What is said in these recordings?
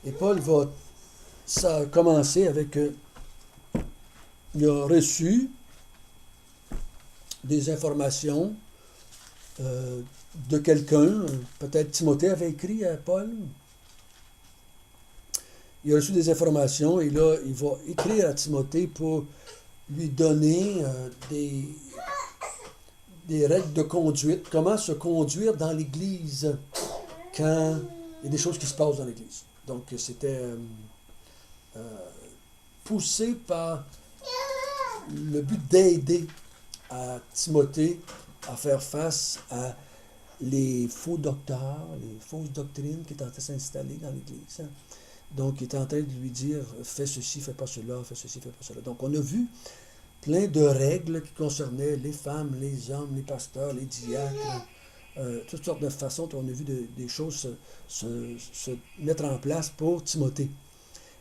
Et Paul va commencer avec, il a reçu des informations de quelqu'un, peut-être Timothée avait écrit à Paul. Il a reçu des informations et là, il va écrire à Timothée pour lui donner des règles de conduite, comment se conduire dans l'Église quand il y a des choses qui se passent dans l'Église. Donc, c'était poussé par le but d'aider à Timothée à faire face à les faux docteurs, les fausses doctrines qui étaient en train de s'installer dans l'Église. Donc, il était en train de lui dire, fais ceci, fais pas cela, fais ceci, fais pas cela. Donc, on a vu plein de règles qui concernaient les femmes, les hommes, les pasteurs, les diacres, toutes sortes de façons. On a vu des choses se mettre en place pour Timothée.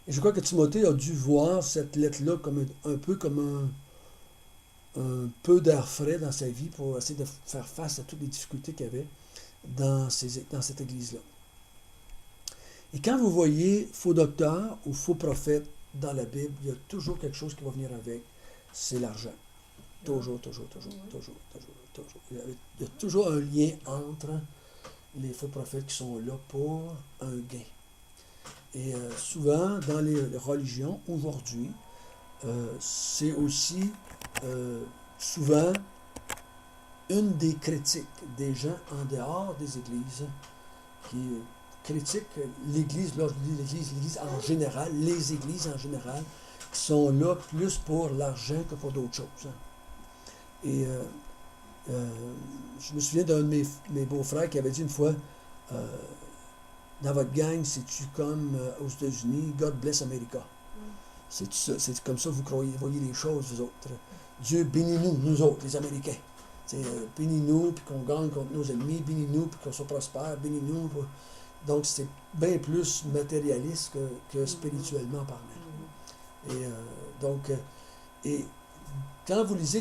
Et je crois que Timothée a dû voir cette lettre-là comme un peu comme un peu d'air frais dans sa vie pour essayer de faire face à toutes les difficultés qu'il y avait dans cette église-là. Et quand vous voyez faux docteur ou faux prophète dans la Bible, il y a toujours quelque chose qui va venir avec, c'est l'argent. Toujours, toujours, toujours, toujours, toujours, toujours. Il y a toujours un lien entre les faux prophètes qui sont là pour un gain. Et souvent, dans les religions, aujourd'hui, c'est aussi souvent une des critiques des gens en dehors des églises qui critiquent l'Église, là je dis l'Église en général, les églises en général, qui sont là plus pour l'argent que pour d'autres choses. Et je me souviens d'un de mes beaux-frères qui avait dit une fois, dans votre gang, c'est-tu comme aux États-Unis, God bless America. C'est comme ça que vous voyez les choses, vous autres. Dieu bénis-nous, nous autres, les Américains. Bénis-nous, puis qu'on gagne contre nos ennemis, bénis-nous, puis qu'on soit prospère, bénis-nous. Donc, c'est bien plus matérialiste que spirituellement parlant. Et donc, et quand vous lisez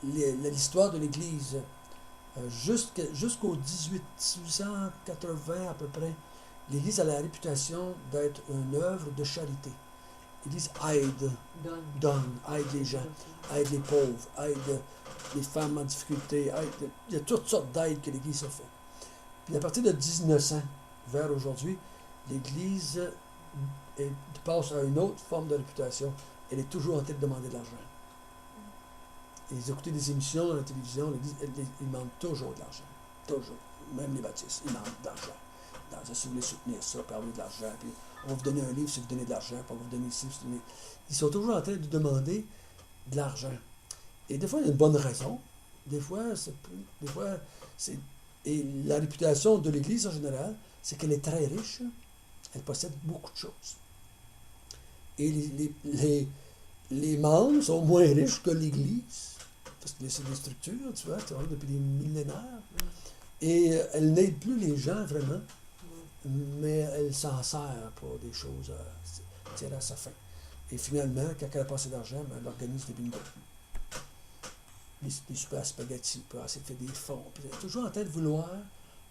l'histoire de l'Église, jusqu'au 1880 à peu près, l'Église a la réputation d'être une œuvre de charité. L'Église aide les gens, aide les pauvres, aide les femmes en difficulté, il y a toutes sortes d'aides que l'Église a fait. Puis à partir de 1900 vers aujourd'hui, l'Église passe à une autre forme de réputation. Elle est toujours en train de demander de l'argent. Et vous écoutez des émissions dans la télévision, l'Église, ils demandent toujours de l'argent. Toujours. Même les baptistes, ils demandent de l'argent. Si vous voulez soutenir ça, puis avoir de l'argent, puis on va vous donner un livre si vous donnez de l'argent, puis on va vous donner ici, si vous donnez... Ils sont toujours en train de demander de l'argent. Et des fois, il y a une bonne raison. Des fois, c'est... Et la réputation de l'Église en général, c'est qu'elle est très riche. Elle possède beaucoup de choses. Et les membres sont moins riches que l'Église. Parce que c'est des structures, tu vois, depuis des millénaires. Et elle n'aide plus les gens vraiment, mais elle s'en sert pour des choses à tirer à sa fin. Et finalement, quand elle a pas assez d'argent, elle organise des bingos. Des super spaghettis pour essayer de faire des fonds. Puis elle est toujours en train de vouloir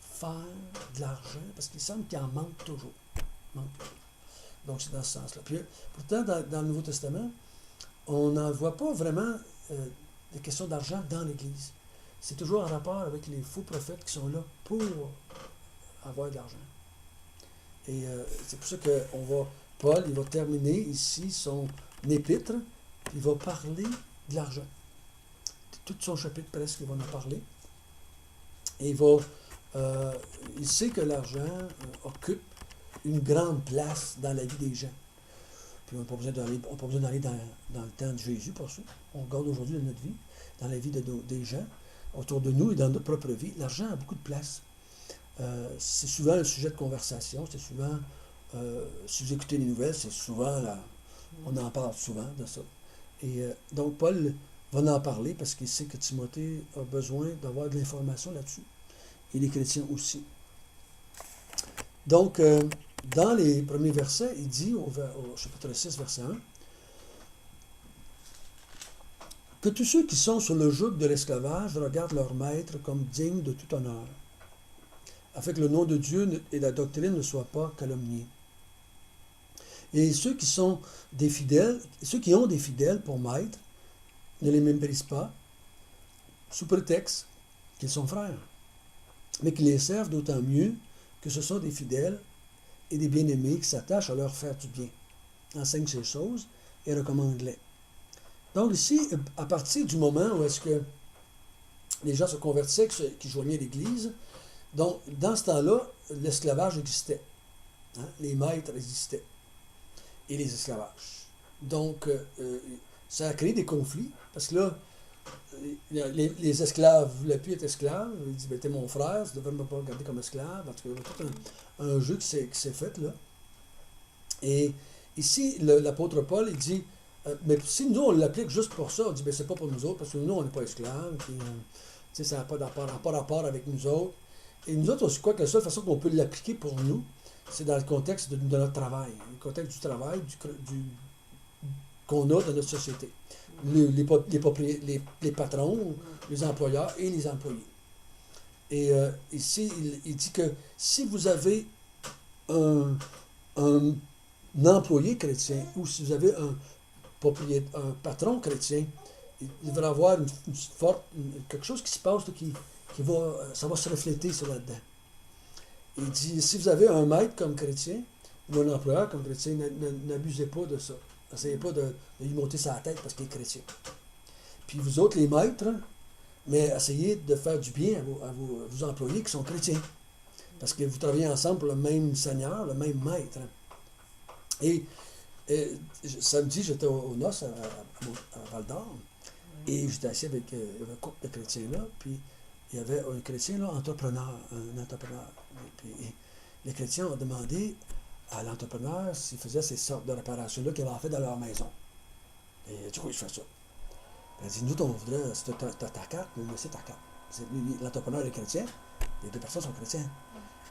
faire de l'argent parce qu'il semble qu'il en manque toujours. Donc c'est dans ce sens-là. Puis pourtant, dans le Nouveau Testament, on n'en voit pas vraiment des questions d'argent dans l'Église. C'est toujours en rapport avec les faux prophètes qui sont là pour avoir de l'argent. Et c'est pour ça que Paul, il va terminer ici son épître, puis il va parler de l'argent. Tout son chapitre presque, il va en parler. Et il sait que l'argent occupe une grande place dans la vie des gens. Puis on n'a pas besoin d'aller dans le temps de Jésus pour ça. On regarde aujourd'hui dans notre vie, dans la vie des gens, autour de nous et dans notre propre vie. L'argent a beaucoup de place. C'est souvent un sujet de conversation. C'est souvent, si vous écoutez les nouvelles, c'est souvent là, on en parle souvent de ça. Et donc Paul va en parler parce qu'il sait que Timothée a besoin d'avoir de l'information là-dessus. Et les chrétiens aussi. Donc, dans les premiers versets, il dit au chapitre 6, verset 1, que tous ceux qui sont sur le joug de l'esclavage regardent leur maître comme digne de tout honneur, afin que le nom de Dieu et la doctrine ne soient pas calomniés. Et ceux qui sont des fidèles, ceux qui ont des fidèles pour maître, ne les méprisent pas, sous prétexte qu'ils sont frères, mais qui les servent d'autant mieux que ce sont des fidèles et des bien-aimés qui s'attachent à leur faire du bien, enseignent ces choses et recommandent-les. Donc ici, à partir du moment où est-ce que les gens se convertissaient, qui joignaient l'Église, donc dans ce temps-là, l'esclavage existait. Hein? Les maîtres existaient. Et les esclavages. Donc, ça a créé des conflits, parce que là, les esclaves ne voulaient plus être esclaves. Ils disaient, ben, t'es mon frère, tu ne devrais pas me regarder comme esclave. En tout cas, il y a tout un jeu qui s'est fait là. Et ici, l'apôtre Paul, il dit, mais si nous, on l'applique juste pour ça, on dit, ben, c'est pas pour nous autres, parce que nous, on n'est pas esclaves, puis, ça n'a pas rapport avec nous autres. Et nous autres, je crois que la seule façon qu'on peut l'appliquer pour nous, c'est dans le contexte de notre travail, le contexte du travail qu'on a dans notre société. Les patrons, les employeurs et les employés. Et ici, il dit que si vous avez un employé chrétien ou si vous avez un patron chrétien, il devrait avoir quelque chose qui se passe ça va se refléter sur là-dedans. Il dit, si vous avez un maître comme chrétien, ou un employeur comme chrétien, n'abusez pas de ça. N'essayez pas de lui monter sa tête parce qu'il est chrétien. Puis vous autres, les maîtres, mais essayez de faire du bien à vos employés qui sont chrétiens. Parce que vous travaillez ensemble pour le même Seigneur, le même maître. Et samedi, j'étais aux noces à Val-d'Or, et j'étais assis avec un couple de chrétiens là, puis il y avait un chrétien là, un entrepreneur. Puis les chrétiens ont demandé à l'entrepreneur s'il faisait ces sortes de réparations-là qu'il avait fait dans leur maison. Et il a dit, oui, je fais ça. Il a dit, nous, on voudrait, si tu as ta carte, mais c'est ta carte. L'entrepreneur est chrétien, les deux personnes sont chrétiens.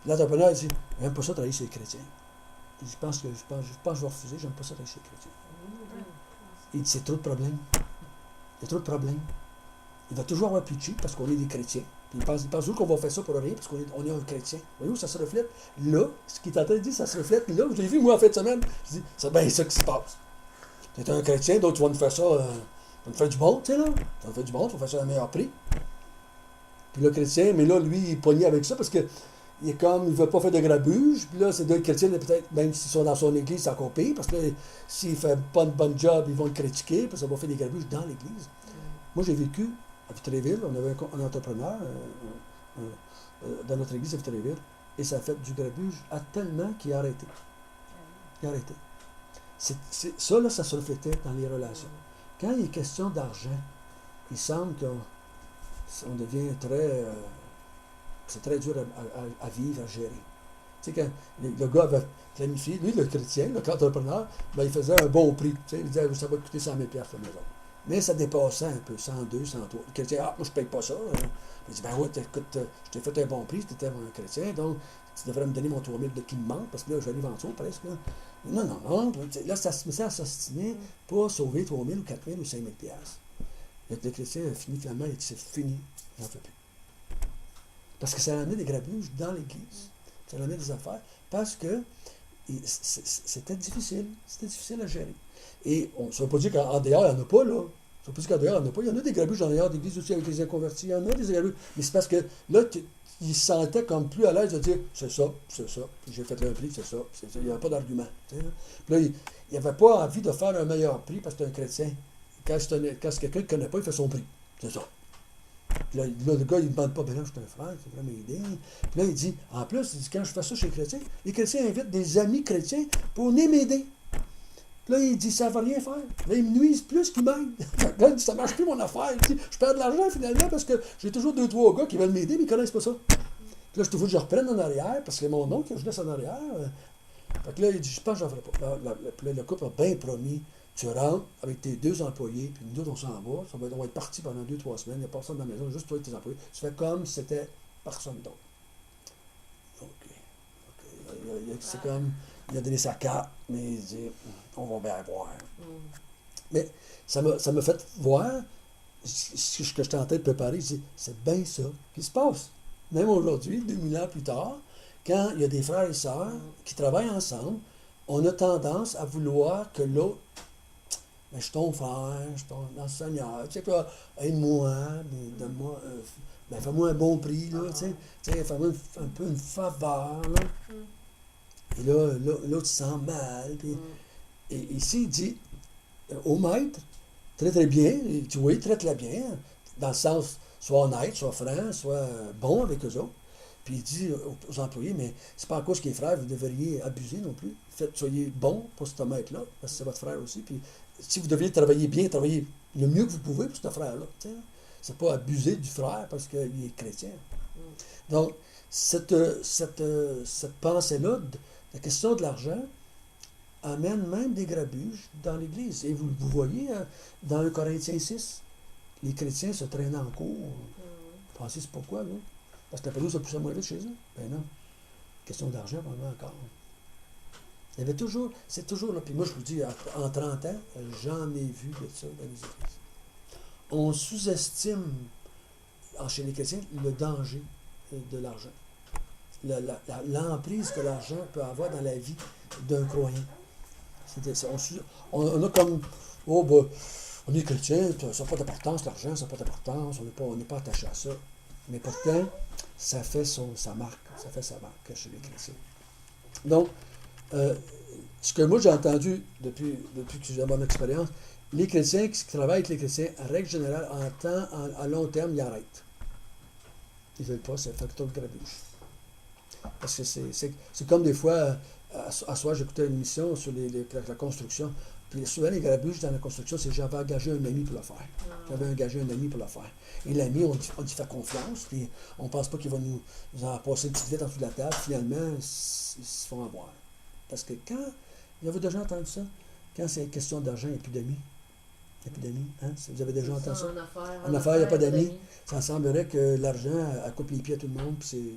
L'entrepreneur dit, j'aime pas ça travailler chez les chrétiens. Il dit, je pense que je vais refuser, j'aime pas ça travailler chez les chrétiens. Il dit, c'est trop de problèmes. Il y a trop de problèmes. Il va toujours avoir pitché parce qu'on est des chrétiens. Puis il pense toujours qu'on va faire ça pour rien parce qu'on est un chrétien. Voyez-vous, ça se reflète là. Ce qu'il est en train de dire, ça se reflète là. Je l'ai vu, moi, en fin de semaine. Je dis, c'est bien ça qui se passe. Tu es un chrétien, d'autres vont nous faire ça. Tu vas nous faire du bon, tu sais, là. Tu vas nous faire du bon, tu vas faire ça à un meilleur prix. Puis le chrétien, mais là, lui, il est pogné avec ça parce que il est comme, il ne veut pas faire de grabuge. Puis là, ces deux chrétiens, peut-être, même s'ils sont dans son église, c'est encore pire. Parce que là, s'il ne fait pas un bon job, ils vont le critiquer. Parce que ça va faire des grabuges dans l'église. Moi, j'ai vécu à Vitréville, on avait un entrepreneur dans notre église à Vitréville, et ça a fait du grabuge à tellement qu'il a arrêté. Il a arrêté. Ça, là, ça se reflétait dans les relations. Quand il est question d'argent, il semble qu'on devient très... c'est très dur à vivre, à gérer. Tu sais, quand le gars avait planifié, lui, le chrétien, l'entrepreneur, ben, il faisait un bon prix. Tu sais, il disait, ça va coûter 100 000 $ la maison. Mais ça dépassait un peu, 102, 103. Le chrétien, moi, je ne paye pas ça. Il dit, ben oui, écoute, je t'ai fait un bon prix, tu étais un chrétien, donc tu devrais me donner mon 3 000 qui me manque, parce que là, j'allais vendre ça presque. Là. Non. Là, ça se mettait à s'ostiner pour sauver 3 000 ou 4 000 ou 5 000 $. Le chrétien a fini, finalement, il dit, c'est fini, j'en fais plus. Parce que ça a amené des grabuges dans l'Église. Ça a amené des affaires. Parce que c'était difficile. C'était difficile à gérer. Et ça ne veut pas dire qu'en dehors, il n'y en a pas, là. Ça ne veut pas dire qu'en dehors, il n'y en a pas. Il y en a des grabuges en dehors d'église aussi avec les inconvertis. Il y en a des grabuges. Mais c'est parce que là, il se sentait comme plus à l'aise de dire c'est ça. Puis j'ai fait un prix, c'est ça. Il n'y avait pas d'argument. Puis là, il n'avait pas envie de faire un meilleur prix parce que c'est un chrétien. Quand c'est quelqu'un qui ne connaît pas, il fait son prix. C'est ça. Puis là, le gars, il ne demande pas, ben là, je suis un frère, tu devrais m'aider. Puis là, il dit, en plus, quand je fais ça chez les chrétiens, les chrétiens invitent des amis chrétiens pour venir m'aider. Puis là, il dit, ça ne va rien faire. Là, il me nuise plus qu'il m'aide. Là, il dit, ça ne marche plus mon affaire. Il dit, je perds de l'argent finalement parce que j'ai toujours 2-3 gars qui veulent m'aider, mais ils ne connaissent pas ça. Puis là, il faut que je reprenne en arrière parce que mon nom que je laisse en arrière. Fait que là, il dit, je pense que j'en ferai pas. Puis là, le couple a bien promis. Tu rentres avec tes 2 employés, puis nous autres, on s'en va. On va être partis pendant 2-3 semaines. Il n'y a personne dans la maison, juste toi et tes employés. Tu fais comme si c'était personne d'autre. OK. C'est comme, il a donné sa carte, mais il dit, on va bien voir. Mais ça m'a fait voir ce que j'étais en train de préparer. Je dis, c'est bien ça qui se passe. même aujourd'hui, 2000 ans plus tard, quand il y a des frères et sœurs qui travaillent ensemble, on a tendance à vouloir que l'autre, ben, je suis ton frère, je suis dans le Seigneur, tu sais, puis, aide-moi, ben, donne-moi, ben, fais-moi un bon prix, là, tu sais, fais-moi un peu une faveur, là. Et là, l'autre se sent mal. Puis, et ici, il dit au maître, très très bien, il dit oui, traite-la bien, dans le sens, sois honnête, sois franc, sois bon avec eux autres. Puis il dit aux employés, mais c'est pas à cause qu'il est frère, vous devriez abuser non plus. Soyez bon pour ce maître-là, parce que c'est votre frère aussi. Puis si vous deviez travailler bien, travaillez le mieux que vous pouvez pour ce frère-là. C'est pas abuser du frère parce qu'il est chrétien. Donc, cette pensée-là, la question de l'argent, amène même des grabuges dans l'Église. Et vous voyez, dans 1 Corinthiens 6, les chrétiens se traînent en cours. Vous pensez, c'est pourquoi, là? Parce que la pelouse a poussé moins vite chez eux? Ben non. Question d'argent, vraiment encore. Il y avait toujours, c'est toujours là. Puis moi, je vous dis, en 30 ans, j'en ai vu de ça dans les églises. On sous-estime, chez les chrétiens, le danger de l'argent. L'emprise que l'argent peut avoir dans la vie d'un croyant. On a comme, oh, ben, on est chrétien, ça n'a pas d'importance, l'argent, ça n'a pas d'importance, on n'est pas attaché à ça. Mais pourtant, ça fait sa marque chez les chrétiens. Donc, ce que moi j'ai entendu depuis que j'ai mon expérience, les chrétiens qui travaillent avec les chrétiens, en règle générale, à long terme, ils arrêtent. Ils ne veulent pas, c'est facteur de grabuge. Parce que c'est comme des fois, à soir, j'écoutais une émission sur la construction. Puis souvent, les grabuges dans la construction, c'est j'avais engagé un ami pour le faire. J'avais engagé un ami pour le faire. Et l'ami, on lui fait confiance, puis on ne pense pas qu'il va nous en passer une petite vite en dessous de la table. Finalement, ils se font avoir. Parce que quand, vous avez déjà entendu ça? Quand c'est question d'argent, il n'y a plus d'amis. Il n'y a plus d'amis. Hein? Vous avez déjà entendu ça? En affaires, il n'y a pas d'amis. Ça semblerait que l'argent, elle coupe les pieds à tout le monde, puis c'est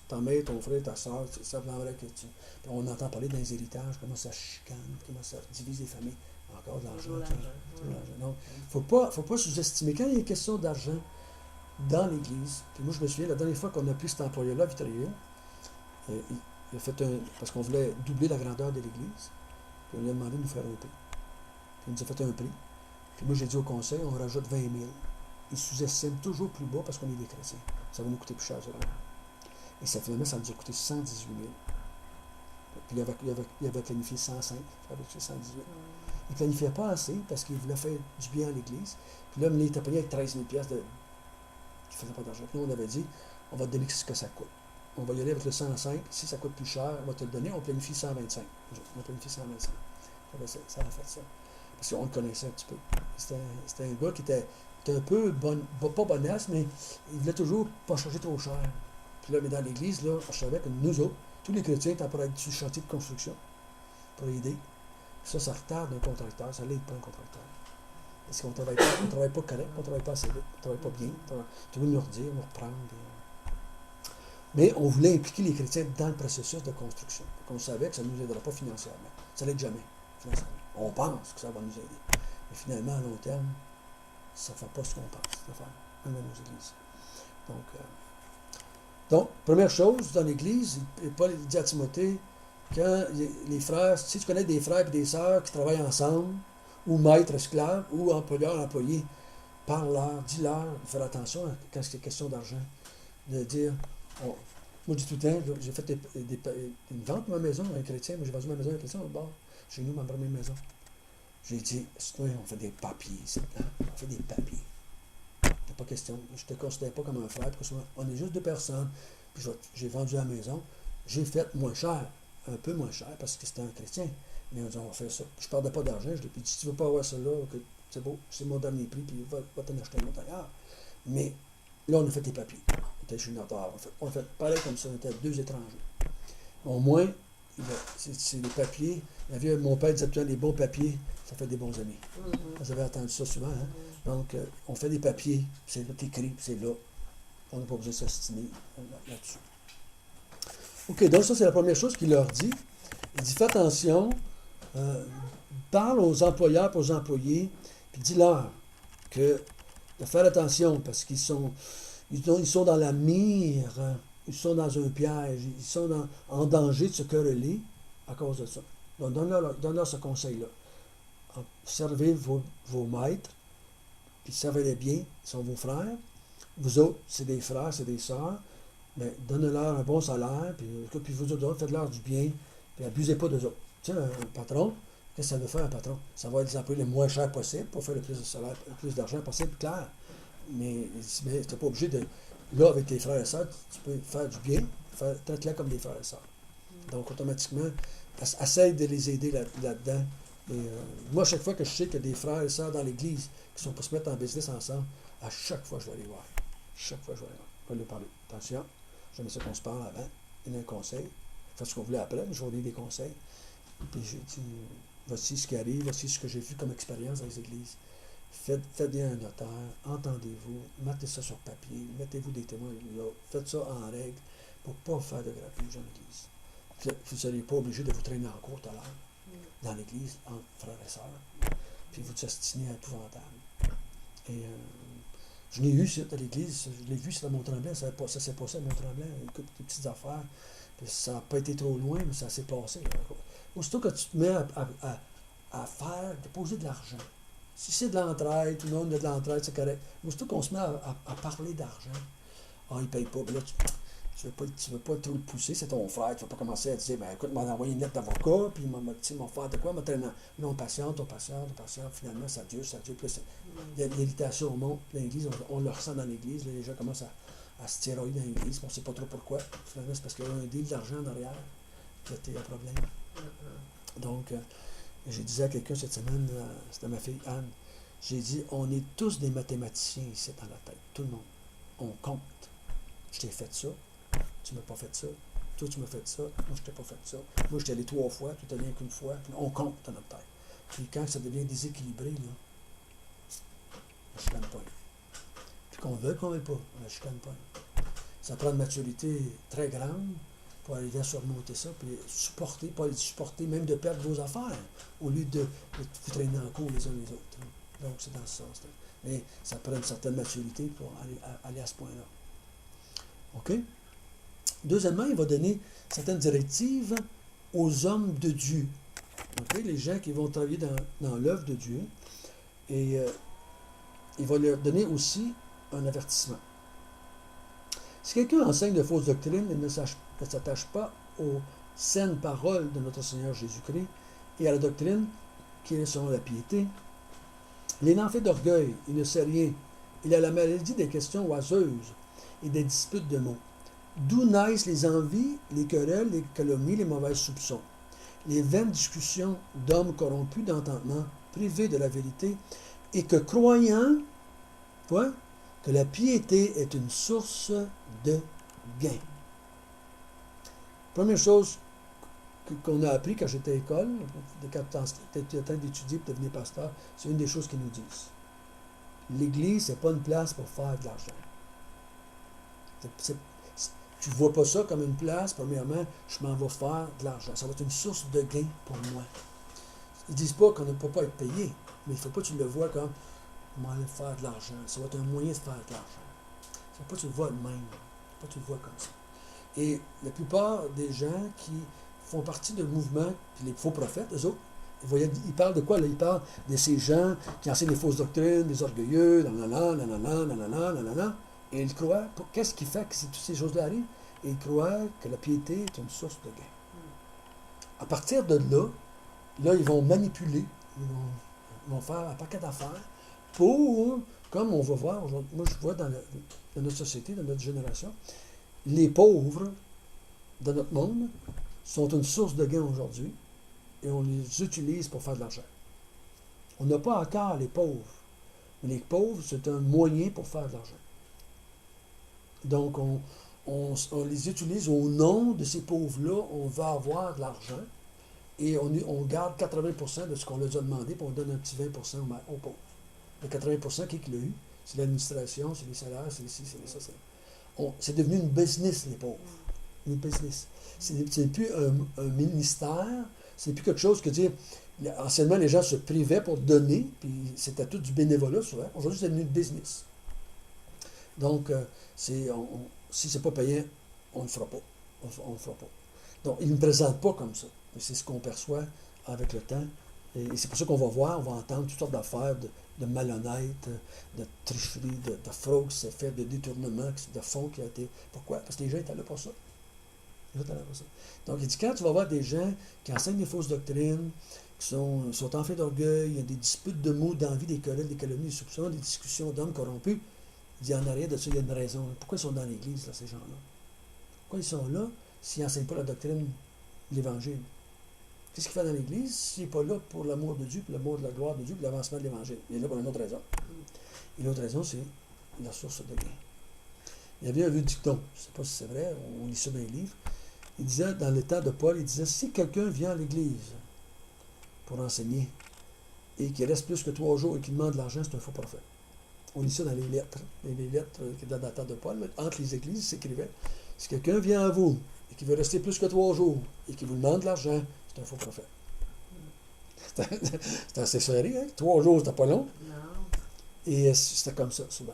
ta mère, ton frère, ta soeur, ça semblerait que tu... Puis on entend parler dans les héritages, comment ça chicane, comment ça divise les familles. Encore de l'argent. Donc, il ne faut pas sous-estimer. Quand il y a question d'argent dans l'Église, puis moi je me souviens, la dernière fois qu'on a pris cet employé-là, Vittorio, il a fait parce qu'on voulait doubler la grandeur de l'Église, puis on lui a demandé de nous faire un prix. Puis il nous a fait un prix. Puis moi j'ai dit au conseil, on rajoute 20 000. Ils sous-estiment toujours plus bas parce qu'on est des chrétiens. Ça va nous coûter plus cher, ça. Et ça, finalement, ça nous a coûté 118 000. Puis il avait planifié 105, il avait coûté 118. Il ne planifiait pas assez parce qu'il voulait faire du bien à l'Église. Puis là, il était payé avec 13 000 qui ne faisait pas d'argent. Puis nous, on avait dit, on va te donner ce que ça coûte. On va y aller avec le 105. Si ça coûte plus cher, on va te le donner. On planifie 125. On planifie 125. Ça a fait ça. Parce qu'on le connaissait un petit peu. C'était un gars qui était un peu, pas bonasse, mais il voulait toujours pas charger trop cher. Puis là, mais dans l'Église, là, je savais que nous autres, tous les chrétiens étaient pour être sur le chantier de construction, pour aider. Ça retarde un contracteur, ça l'aide pas un contracteur. Parce qu'on ne travaille pas correct, on ne travaille pas assez vite, on ne travaille pas bien, tout le monde nous redire, nous reprendre. Mais on voulait impliquer les chrétiens dans le processus de construction. On savait que ça ne nous aidera pas financièrement. Ça ne l'aide jamais, financièrement. On pense que ça va nous aider. Mais finalement, à long terme, ça ne fait pas ce qu'on pense de faire dans nos églises. Donc, première chose, dans l'Église, Paul dit à Timothée, quand les frères, si tu connais des frères et des sœurs qui travaillent ensemble, ou maître, esclave, ou employeur, employé, parle-leur, dis-leur de faire attention quand c'est question d'argent. De dire, moi je dis tout le temps, j'ai fait une vente de ma maison à un chrétien, moi j'ai vendu ma maison à un chrétien au bord, chez nous, ma première maison. J'ai dit, on fait des papiers, on fait des papiers. Il n'y a pas question. Je ne te considère pas comme un frère, parce qu'on est juste deux personnes. Puis j'ai vendu la maison. J'ai fait moins cher, un peu moins cher, parce que c'était un chrétien. Mais on dit, on va faire ça. Je ne perdais pas d'argent. Je lui ai dit, si tu ne veux pas avoir ça là, c'est beau, c'est mon dernier prix, puis va t'en acheter un autre ailleurs. Mais là, on a fait les papiers. On était chez le notaire. On a fait pareil comme ça, on était deux étrangers. Au moins, c'est les papiers. Mon père disait tout le temps, les bons papiers, ça fait des bons amis. Vous avez entendu ça souvent, hein? Donc, on fait des papiers, c'est là, écrit, c'est là. On n'a pas besoin de s'estimer là-dessus. OK, donc ça, c'est la première chose qu'il leur dit. Il dit, fais attention, parle aux employeurs et aux employés, puis dis-leur de faire attention, parce qu'ils Ils sont dans la mire, hein. Ils sont dans un piège, ils sont en danger de se quereller à cause de ça. Donc, donne-leur ce conseil-là. Servez vos maîtres, puis servez-les bien, ils sont vos frères. Vous autres, c'est des frères, c'est des sœurs, mais donnez-leur un bon salaire, puis vous autres, faites-leur du bien, puis abusez pas d'eux autres. Tu sais, un patron, qu'est-ce que ça veut faire un patron? Ça va être les employés le moins cher possible pour faire le plus de salaire, le plus d'argent possible, clair. Mais tu n'es pas obligé de. Là, avec tes frères et sœurs, tu peux faire du bien, traite-les comme des frères et sœurs. Donc, automatiquement, essaye de les aider là-dedans. Et, moi, chaque fois que je sais qu'il y a des frères et sœurs dans l'Église qui sont pour se mettre en business ensemble, à chaque fois, je vais les voir. Chaque fois, je vais les voir. Je vais leur parler. Attention, j'aime ça qu'on se parle avant. Il y a un conseil. Faites ce qu'on voulait après, mais je vais donner des conseils. Puis j'ai dit, voici ce qui arrive, voici ce que j'ai vu comme expérience dans les églises. Faites bien un notaire, entendez-vous, mettez ça sur papier, mettez-vous des témoins là, faites ça en règle pour ne pas faire de grappige en église. Vous ne seriez pas obligé de vous traîner en cours tout à l'heure dans l'église entre frères et sœurs, puis vous destinez à épouvantable. Et je l'ai eu à l'église, je l'ai vu, c'est à Mont-Tremblant, ça s'est passé à Mont-Tremblant, des petites affaires, puis ça n'a pas été trop loin, mais ça s'est passé. Aussitôt que tu te mets à faire, déposer de l'argent, si c'est de l'entraide, tout le monde a de l'entraide, c'est correct. Mais surtout qu'on se met à parler d'argent. Ah, il ne paye pas. Là, tu ne veux pas trop le pousser, c'est ton frère. Tu ne vas pas commencer à dire, ben écoute, m'a envoyé une lettre d'avocat, puis mon frère de quoi, m'a traîné. Là, on patiente. Finalement, ça dure. Puis l'irritation monte. L'église, on le ressent dans l'église. Là, les gens commencent à se tirer dans l'église. On ne sait pas trop pourquoi. Finalement, c'est parce qu'il y a un deal d'argent derrière. Puis là, il y a un problème. Donc, j'ai dit à quelqu'un cette semaine, c'était ma fille Anne, j'ai dit, on est tous des mathématiciens ici dans la tête, tout le monde. On compte. Je t'ai fait ça, tu m'as pas fait ça, toi tu m'as fait ça, moi je t'ai pas fait ça, moi je t'ai allé 3 fois, toi t'es allé qu'une fois, on compte dans notre tête. Puis quand ça devient déséquilibré, là, je chicane pas. Puis qu'on veuille pas, je chicane pas. Ça prend une maturité très grande pour arriver à surmonter ça, puis supporter, pas les supporter, même de perdre vos affaires, au lieu de vous traîner en cours les uns les autres. Donc, c'est dans ce sens-là. Mais ça prend une certaine maturité pour aller à ce point-là. OK? Deuxièmement, il va donner certaines directives aux hommes de Dieu. OK? Les gens qui vont travailler dans l'œuvre de Dieu. Et il va leur donner aussi un avertissement. Si quelqu'un enseigne de fausses doctrines, il ne s'attache pas aux saines paroles de notre Seigneur Jésus-Christ et à la doctrine qui est selon la piété. Il est enflé d'orgueil, il ne sait rien. Il a la maladie des questions oiseuses et des disputes de mots. D'où naissent les envies, les querelles, les calomnies, les mauvais soupçons, les vaines discussions d'hommes corrompus d'entendement, privés de la vérité, et que croyant, quoi? Que la piété est une source de gain. Première chose qu'on a appris quand j'étais à l'école, quand tu étais en train d'étudier pour devenir pasteur, c'est une des choses qu'ils nous disent. L'Église, c'est pas une place pour faire de l'argent. Tu ne vois pas ça comme une place, premièrement, je m'en vais faire de l'argent. Ça va être une source de gain pour moi. Ils ne disent pas qu'on ne peut pas être payé, mais il ne faut pas que tu le vois comme on va aller faire de l'argent. Ça va être un moyen de faire de l'argent. Il ne faut pas que tu le vois de même. Il ne faut pas que tu le vois comme ça. Et la plupart des gens qui font partie d'un mouvement, puis les faux prophètes, eux autres, ils parlent de quoi? Là? Ils parlent de ces gens qui enseignent des fausses doctrines, des orgueilleux, nanana. Et ils croient, qu'est-ce qui fait que toutes ces choses-là arrivent? Et ils croient que la piété est une source de gain. À partir de là, ils vont manipuler, ils vont faire un paquet d'affaires pour, comme on va voir aujourd'hui, moi je vois dans notre société, dans notre génération, les pauvres de notre monde sont une source de gain aujourd'hui et on les utilise pour faire de l'argent. On n'a pas encore les pauvres, mais les pauvres, c'est un moyen pour faire de l'argent. Donc, on les utilise au nom de ces pauvres-là, on va avoir de l'argent et on garde 80% de ce qu'on leur a demandé, puis on donne un petit 20% aux pauvres. Le 80%, qui l'a eu? C'est l'administration, c'est les salaires, c'est les ci, c'est les ça. C'est devenu une business, les pauvres. Une business. C'est plus un ministère, c'est plus quelque chose que dire. Anciennement, les gens se privaient pour donner, puis c'était tout du bénévolat souvent. Aujourd'hui, c'est devenu une business. Donc, si ce n'est pas payant, on ne le fera pas. On le fera pas. Donc, il ne me présente pas comme ça. Mais c'est ce qu'on perçoit avec le temps. Et c'est pour ça qu'on va voir, on va entendre toutes sortes d'affaires de malhonnêtes, de tricheries, de fraude qui s'est fait, de détournements, de fonds qui a été... Pourquoi? Parce que les gens étaient là pour ça. Les gens étaient là pour ça. Donc, il dit, quand tu vas voir des gens qui enseignent des fausses doctrines, qui sont enflés d'orgueil, il y a des disputes de mots, d'envie, des querelles, des calomnies, des soupçons, des discussions d'hommes corrompus, il dit, en arrière de ça, il y a une raison. Pourquoi ils sont dans l'Église, là, ces gens-là? Pourquoi ils sont là s'ils n'enseignent pas la doctrine de l'Évangile? Qu'est-ce qu'il fait dans l'Église s'il n'est pas là pour l'amour de Dieu, pour l'amour de la gloire de Dieu, pour l'avancement de l'Évangile? Il est là pour une autre raison. Et l'autre raison, c'est la source de gain. Il y avait un vieux dicton, je ne sais pas si c'est vrai, on lit ça dans les livres. Il disait, dans l'état de Paul, il disait, si quelqu'un vient à l'Église pour enseigner et qu'il reste plus que 3 jours et qu'il demande de l'argent, c'est un faux prophète. On lit ça dans les lettres qui datent de la de Paul, mais entre les églises, il s'écrivait, si quelqu'un vient à vous et qu'il veut rester plus que 3 jours et qu'il vous demande de l'argent, c'est un faux prophète. C'était assez serré, hein? 3 jours, c'était pas long. Non. Et c'était comme ça, souvent.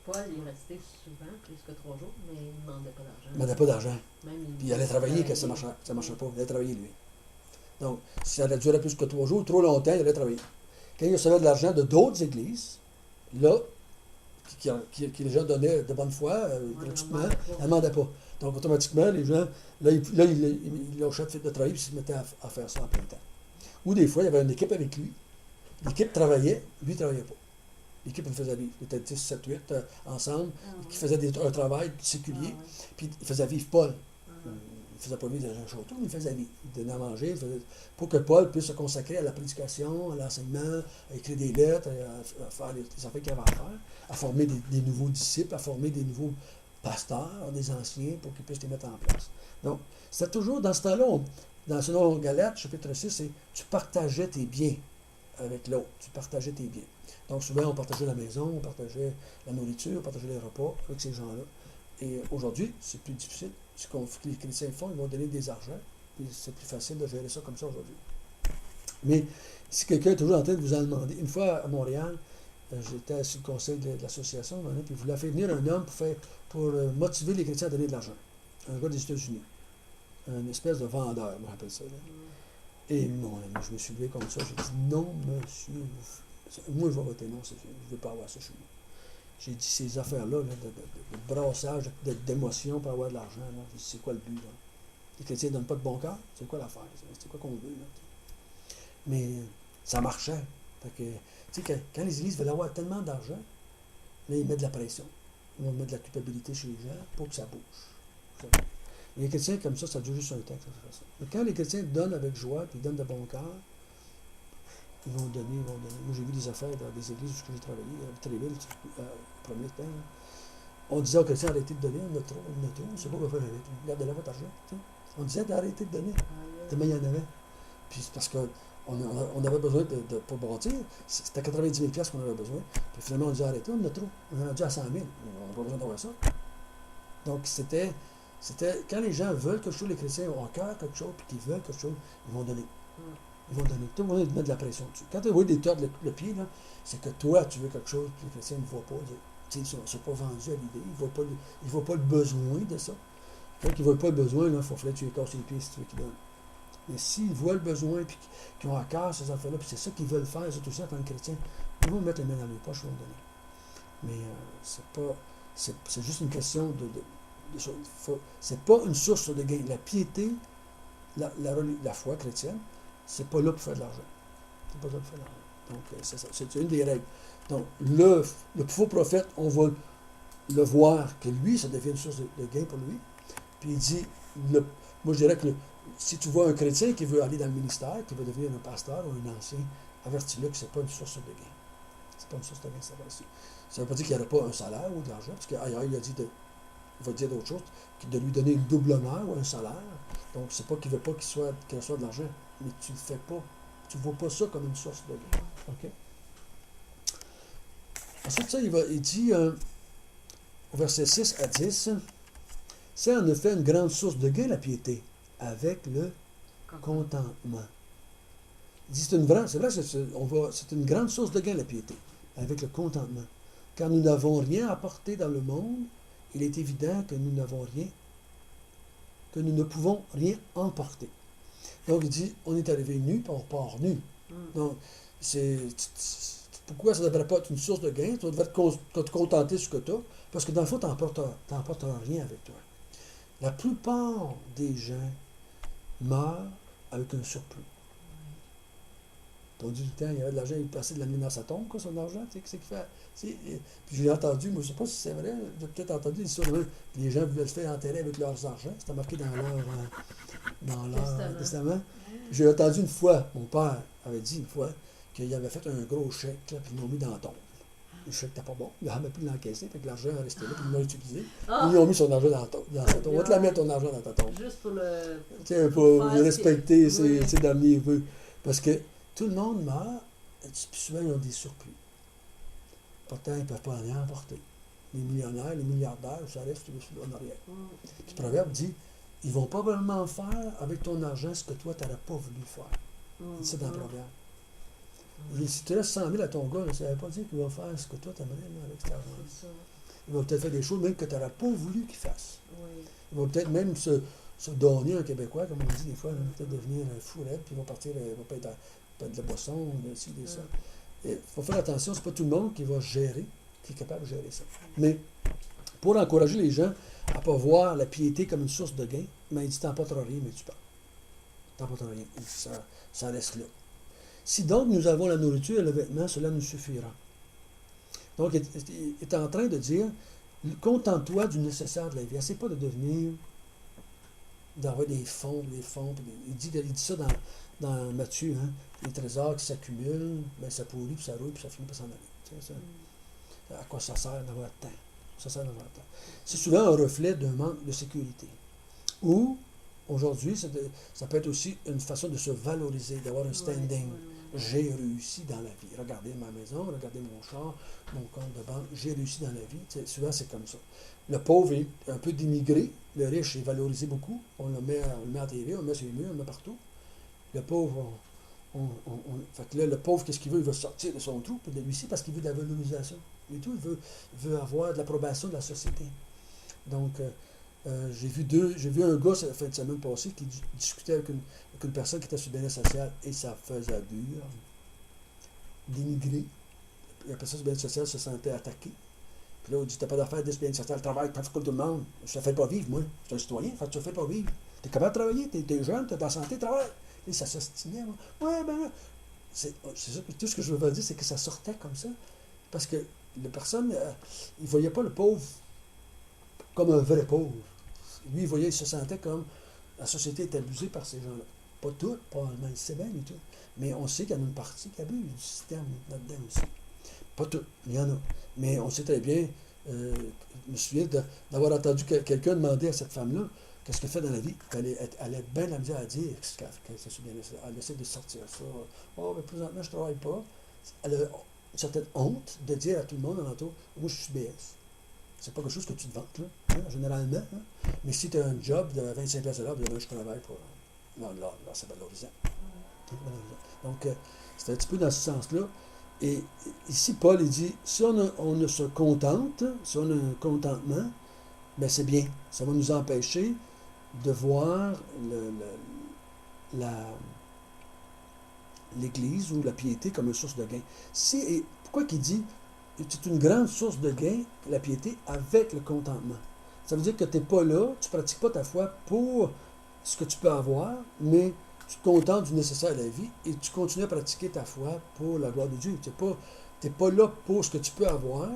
Paul est resté souvent, plus que 3 jours, mais il ne demandait pas d'argent. Il ne demandait pas d'argent. Même Puis il allait travailler, que ça ne marchait pas. Il allait travailler, lui. Donc, si ça durait plus que 3 jours, trop longtemps, il allait travailler. Quand il recevait de l'argent de d'autres églises, là, qui les gens donnaient de bonne foi, gratuitement, elle ne demandait pas. Donc, automatiquement, les gens, ils lâchaient de travailler et ils se mettaient à faire ça en plein temps. Ou des fois, il y avait une équipe avec lui. L'équipe travaillait, lui ne travaillait pas. L'équipe le faisait vivre. Il était 10, 7, 8 ensemble, qui faisaient un travail séculier, puis il faisait vivre Paul. Il ne faisait pas vivre dans un château, mais il faisait vivre. Il donnait à manger, pour que Paul puisse se consacrer à la prédication, à l'enseignement, à écrire des lettres, à faire les affaires qu'il avait à faire, à former des nouveaux disciples, à former des nouveaux pasteurs, des anciens, pour qu'ils puissent les mettre en place. Donc, c'était toujours dans ce temps-là, dans ce nom Galates, chapitre 6, c'est tu partageais tes biens avec l'autre, tu partageais tes biens. Donc souvent, on partageait la maison, on partageait la nourriture, on partageait les repas avec ces gens-là. Et aujourd'hui, c'est plus difficile. Ce que les chrétiens font, ils vont donner des argents, puis c'est plus facile de gérer ça comme ça aujourd'hui. Mais si quelqu'un est toujours en train de vous en demander, une fois à Montréal, j'étais sur le conseil de l'association, puis il voulait faire venir un homme pour motiver les chrétiens à donner de l'argent. Un gars des États-Unis. Une espèce de vendeur, moi j'appelle ça. Là. Et mon ami, je me suis levé comme ça, j'ai dit non, monsieur. Moi, je vais voter non, je ne veux pas avoir ça chez moi. J'ai dit ces affaires-là, de brassage, d'émotion pour avoir de l'argent, c'est quoi le but? Là? Les chrétiens ne donnent pas de bon cœur, c'est quoi l'affaire? C'est quoi qu'on veut? Là? Mais ça marchait. Fait que, tu sais, quand les églises veulent avoir tellement d'argent, là, ils mettent de la pression. Ils vont mettre de la culpabilité chez les gens pour que ça bouge. Les chrétiens, comme ça dure juste un temps que ça fait ça. Mais quand les chrétiens donnent avec joie, puis ils donnent de bon cœur, ils vont donner. Moi, j'ai vu des affaires dans des églises où j'ai travaillé, à Tréville, premier temps. On disait aux chrétiens, arrêtez de donner, on a trop, on ne sait pas quoi faire avec. Gardez-là votre argent. T'sais. On disait d'arrêter de donner. Tellement il y en avait. Puis c'est parce qu'on avait besoin pour bâtir. C'était 90 000 qu'on avait besoin. Puis finalement, on disait arrêtez, on a trop. On a rendu à 100 000. On n'a pas besoin d'avoir ça. Donc c'était quand les gens veulent quelque chose, les chrétiens ont en cœur quelque chose, puis qu'ils veulent quelque chose, ils vont donner. Ils vont donner. Tout le monde met de la pression dessus. Quand tu vois des tordre le pied, là, c'est que toi, tu veux quelque chose, puis les chrétiens ne voient pas. Ils ne sont pas vendus à l'idée. Ils ne voient pas le besoin de ça. Quand ils ne voient pas le besoin, il faut que tu les casses les pieds si tu veux qu'ils donnent. Mais s'ils voient le besoin, puis qu'ils ont à cœur ces affaires-là, puis c'est ça qu'ils veulent faire, c'est aussi en tant que chrétien, ils vont mettre les mains dans les poches, ils vont donner. Mais c'est juste une question de choses. C'est pas une source de gain. La piété, la foi chrétienne, c'est pas là pour faire de l'argent. C'est pas là pour faire de l'argent. Donc, c'est ça. C'est une des règles. Donc, le faux prophète, on va le voir que lui, ça devient une source de gain pour lui. Puis il dit, moi je dirais que si tu vois un chrétien qui veut aller dans le ministère, qui veut devenir un pasteur ou un ancien, avertis-le que ce n'est pas une source de gain. C'est pas une source de gain, ça va aussi. Ça ne veut pas dire qu'il n'y aura pas un salaire ou de l'argent, parce qu'ailleurs, il va dire d'autres choses, de lui donner une double honneur ou un salaire. Donc, c'est pas qu'il ne veut pas qu'il reçoive de l'argent, mais tu ne le fais pas. Tu ne vois pas ça comme une source de gain. OK? Ensuite, ça, il dit, au verset 6 à 10, c'est en effet une grande source de gain, la piété, avec le contentement. Il dit, c'est vrai, c'est une grande source de gain, la piété, avec le contentement. Quand nous n'avons rien apporté dans le monde, il est évident que nous n'avons rien, que nous ne pouvons rien emporter. Donc, il dit, on est arrivé nu, puis on repart nu. Donc, pourquoi ça ne devrait pas être une source de gain? Tu devrais te contenter de ce que tu as, parce que dans le fond, tu n'emporteras rien avec toi. La plupart des gens meurent avec un surplus. On dit tout le temps, il y avait de l'argent, il passait de l'amener dans sa tombe, quoi, son argent, tu sais, qu'est-ce qu'il fait? Puis j'ai entendu, moi je ne sais pas si c'est vrai, j'ai peut-être entendu l'histoire de les gens voulaient se faire enterrer avec leurs argent, c'était marqué dans leur testament. J'ai entendu une fois, mon père avait dit une fois, qu'il avait fait un gros chèque, là, puis ils l'ont mis dans la tombe. Le chèque n'était pas bon, il n'avait plus l'encaissé, fait que l'argent est resté là, puis ils l'ont utilisé. Ils ont mis son argent dans sa tombe. On va te la mettre ton argent dans ta tombe. Juste pour le. Tu sais, pour respecter ses derniers vœux. Parce que tout le monde meurt, puis souvent ils ont des surplus. Pourtant, ils ne peuvent pas rien emporter. Les millionnaires, les milliardaires, ça reste en arrière. Puis le proverbe dit, ils ne vont pas vraiment faire avec ton argent ce que toi, tu n'aurais pas voulu faire. C'est dans le proverbe. Et si tu laisses 100 000 à ton gars, ça ne veut pas dire qu'il va faire ce que toi, tu aimerais avec cet argent. Il va peut-être faire des choses même que tu n'aurais pas voulu qu'il fasse. Il va peut-être même se donner un Québécois, comme on dit des fois, peut-être devenir fou raide, puis il va partir, il va peut-être de la boisson, ci, de ça. Il faut faire attention, c'est pas tout le monde qui va gérer, qui est capable de gérer ça. Mais pour encourager les gens à ne pas voir la piété comme une source de gain, mais il dit t'emporteras rien, mais tu pars. T'emporteras rien. Ça reste là. Si donc nous avons la nourriture et le vêtement, cela nous suffira. Donc, il est en train de dire, contente-toi du nécessaire de la vie. Essaie pas de devenir, d'avoir des fonds. Il dit ça dans Matthieu, hein, les trésors qui s'accumulent, ben, ça pourrit, puis ça roule, puis ça finit par s'en aller. Tu sais, à quoi ça sert d'avoir de temps? C'est souvent un reflet d'un manque de sécurité. Ou, aujourd'hui, ça peut être aussi une façon de se valoriser, d'avoir un standing. J'ai réussi dans la vie. Regardez ma maison, regardez mon char, mon compte de banque. J'ai réussi dans la vie. T'sais, souvent, c'est comme ça. Le pauvre est un peu dénigré. Le riche est valorisé beaucoup. On le met à TV, on le met sur les murs, on le met partout. Le pauvre, fait que là, le pauvre, qu'est-ce qu'il veut? Il veut sortir de son trou, de lui-ci, parce qu'il veut de la valorisation. Et tout, il veut avoir de l'approbation de la société. Donc, j'ai vu un gars la fin de semaine passée qui discutait avec une personne qui était sur le bien-être social et ça faisait dur. Dénigré. La personne sur le bien-être social se sentait attaquée. Puis là, on dit, t'as pas d'affaires de ce bien-être social, travaille, pas comme tout le monde. Je te fais pas vivre, moi. Je suis un citoyen, fait que tu te fais pas vivre. T'es capable de travailler, t'es jeune, t'as de la santé, travaille. Et ça s'ostinait, moi. Ouais, ben, c'est ça, tout ce que je veux dire, c'est que ça sortait comme ça. Parce que la personne, il voyait pas le pauvre comme un vrai pauvre. Lui, il se sentait comme la société est abusée par ces gens-là. Pas toutes, probablement, il sait bien et tout. Mais on sait qu'il y en a une partie qui abuse du système là-dedans aussi. Pas toutes, il y en a. Mais on sait très bien, je me souviens d'avoir entendu quelqu'un demander à cette femme-là qu'est-ce qu'elle fait dans la vie. Elle a bien la misère à dire elle essaie de sortir ça. Oh, mais présentement, je ne travaille pas. Elle a une certaine honte de dire à tout le monde en entour, moi, je suis BS. C'est pas quelque chose que tu te vantes, là, hein, généralement. Hein. Mais si tu as un job de 25 pièces à l'heure, je travaille pour. Là, c'est valorisant. Donc, c'est un petit peu dans ce sens-là. Et ici, Paul, il dit, si on se contente, si on a un contentement, bien, c'est bien. Ça va nous empêcher de voir l'Église ou la piété comme une source de gain. Pourquoi qu'il dit c'est une grande source de gain, la piété, avec le contentement. Ça veut dire que tu n'es pas là, tu ne pratiques pas ta foi pour ce que tu peux avoir, mais tu te contentes du nécessaire de la vie et tu continues à pratiquer ta foi pour la gloire de Dieu. Tu n'es pas là pour ce que tu peux avoir,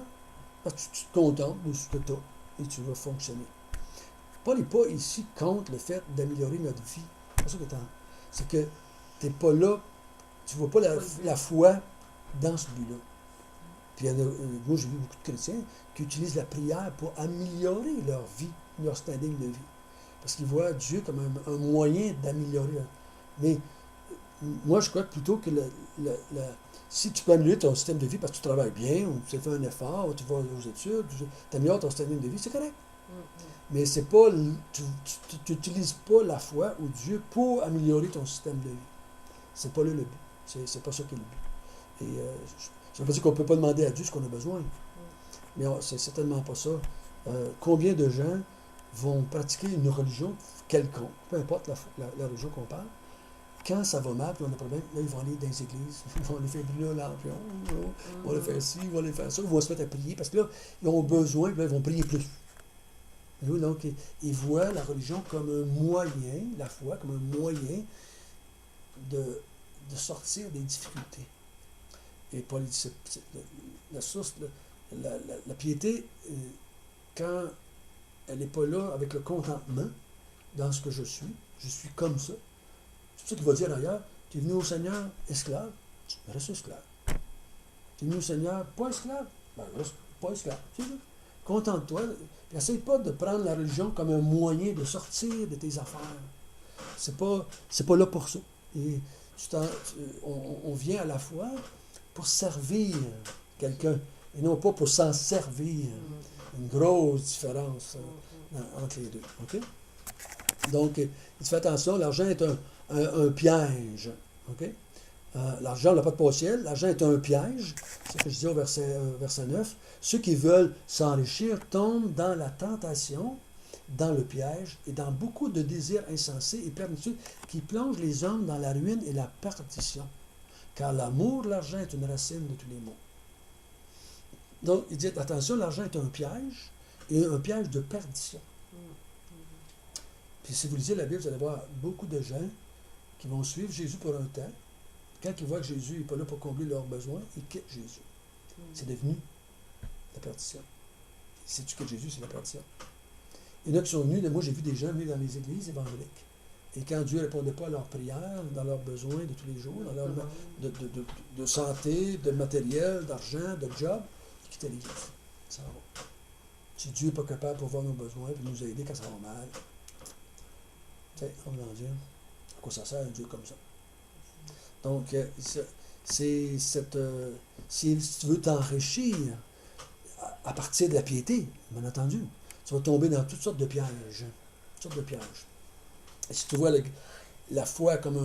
parce que tu te contentes de ce que tu as et tu vas fonctionner. Paul n'est pas ici contre le fait d'améliorer notre vie. C'est ça que c'est que tu n'es pas là, tu ne vois pas la foi dans ce but-là. Puis moi, j'ai vu beaucoup de chrétiens qui utilisent la prière pour améliorer leur vie, leur standing de vie. Parce qu'ils voient Dieu comme un moyen d'améliorer leur vie. Mais moi, je crois que plutôt que si tu peux améliorer ton système de vie parce que tu travailles bien, ou tu fais un effort, ou tu vas aux études, tu améliores ton standing de vie, c'est correct. Mais c'est pas, tu n'utilises pas la foi ou Dieu pour améliorer ton système de vie. C'est pas là le but. C'est pas ça qui est le but. Et ça veut pas dire qu'on ne peut pas demander à Dieu ce qu'on a besoin. mais c'est certainement pas ça. Combien de gens vont pratiquer une religion quelconque, peu importe la religion qu'on parle, quand ça va mal, puis on a un problème, là, ils vont aller dans les églises, ils vont aller faire brûler un lampion, ils vont aller faire ci, ils vont aller faire ça, ils vont se mettre à prier, parce que là, ils ont besoin, puis là, ils vont prier plus. Donc, ils voient la religion comme un moyen, la foi, comme un moyen de sortir des difficultés. Et Paul dit, la source, la piété, quand elle n'est pas là avec le contentement dans ce que je suis comme ça. C'est pour ça qu'il va dire ailleurs, tu es venu au Seigneur esclave, reste esclave. Tu es venu au Seigneur pas esclave, reste pas esclave. C'est ça. Contente-toi. N'essaye pas de prendre la religion comme un moyen de sortir de tes affaires. C'est pas là pour ça. Et on vient à la fois pour servir quelqu'un et non pas pour s'en servir. Une grosse différence entre les deux. Okay? Donc, il fait attention, l'argent est un piège. Okay? L'argent n'a pas de pas au ciel, l'argent est un piège. C'est ce que je dis au verset 9. Ceux qui veulent s'enrichir tombent dans la tentation, dans le piège et dans beaucoup de désirs insensés et pernicieux qui plongent les hommes dans la ruine et la perdition. Car l'amour de l'argent est une racine de tous les maux. Donc, il dit, attention, l'argent est un piège, et un piège de perdition. Puis si vous lisez la Bible, vous allez voir beaucoup de gens qui vont suivre Jésus pour un temps. Quand ils voient que Jésus n'est pas là pour combler leurs besoins, ils quittent Jésus. C'est devenu la perdition. Sais-tu que Jésus, c'est la perdition? Il y en a qui sont venus, moi j'ai vu des gens venir dans les églises évangéliques. Et quand Dieu ne répondait pas à leurs prières, dans leurs besoins de tous les jours, dans leur de santé, de matériel, d'argent, de job, ils quittaient l'église. Ça va. Si Dieu n'est pas capable de voir nos besoins et nous aider quand ça va mal, tu sais, on va en dire, à quoi ça sert un Dieu comme ça? Donc, c'est cette. Si tu veux t'enrichir à partir de la piété, bien entendu, tu vas tomber dans toutes sortes de pièges. Toutes sortes de pièges. Et si tu vois la foi comme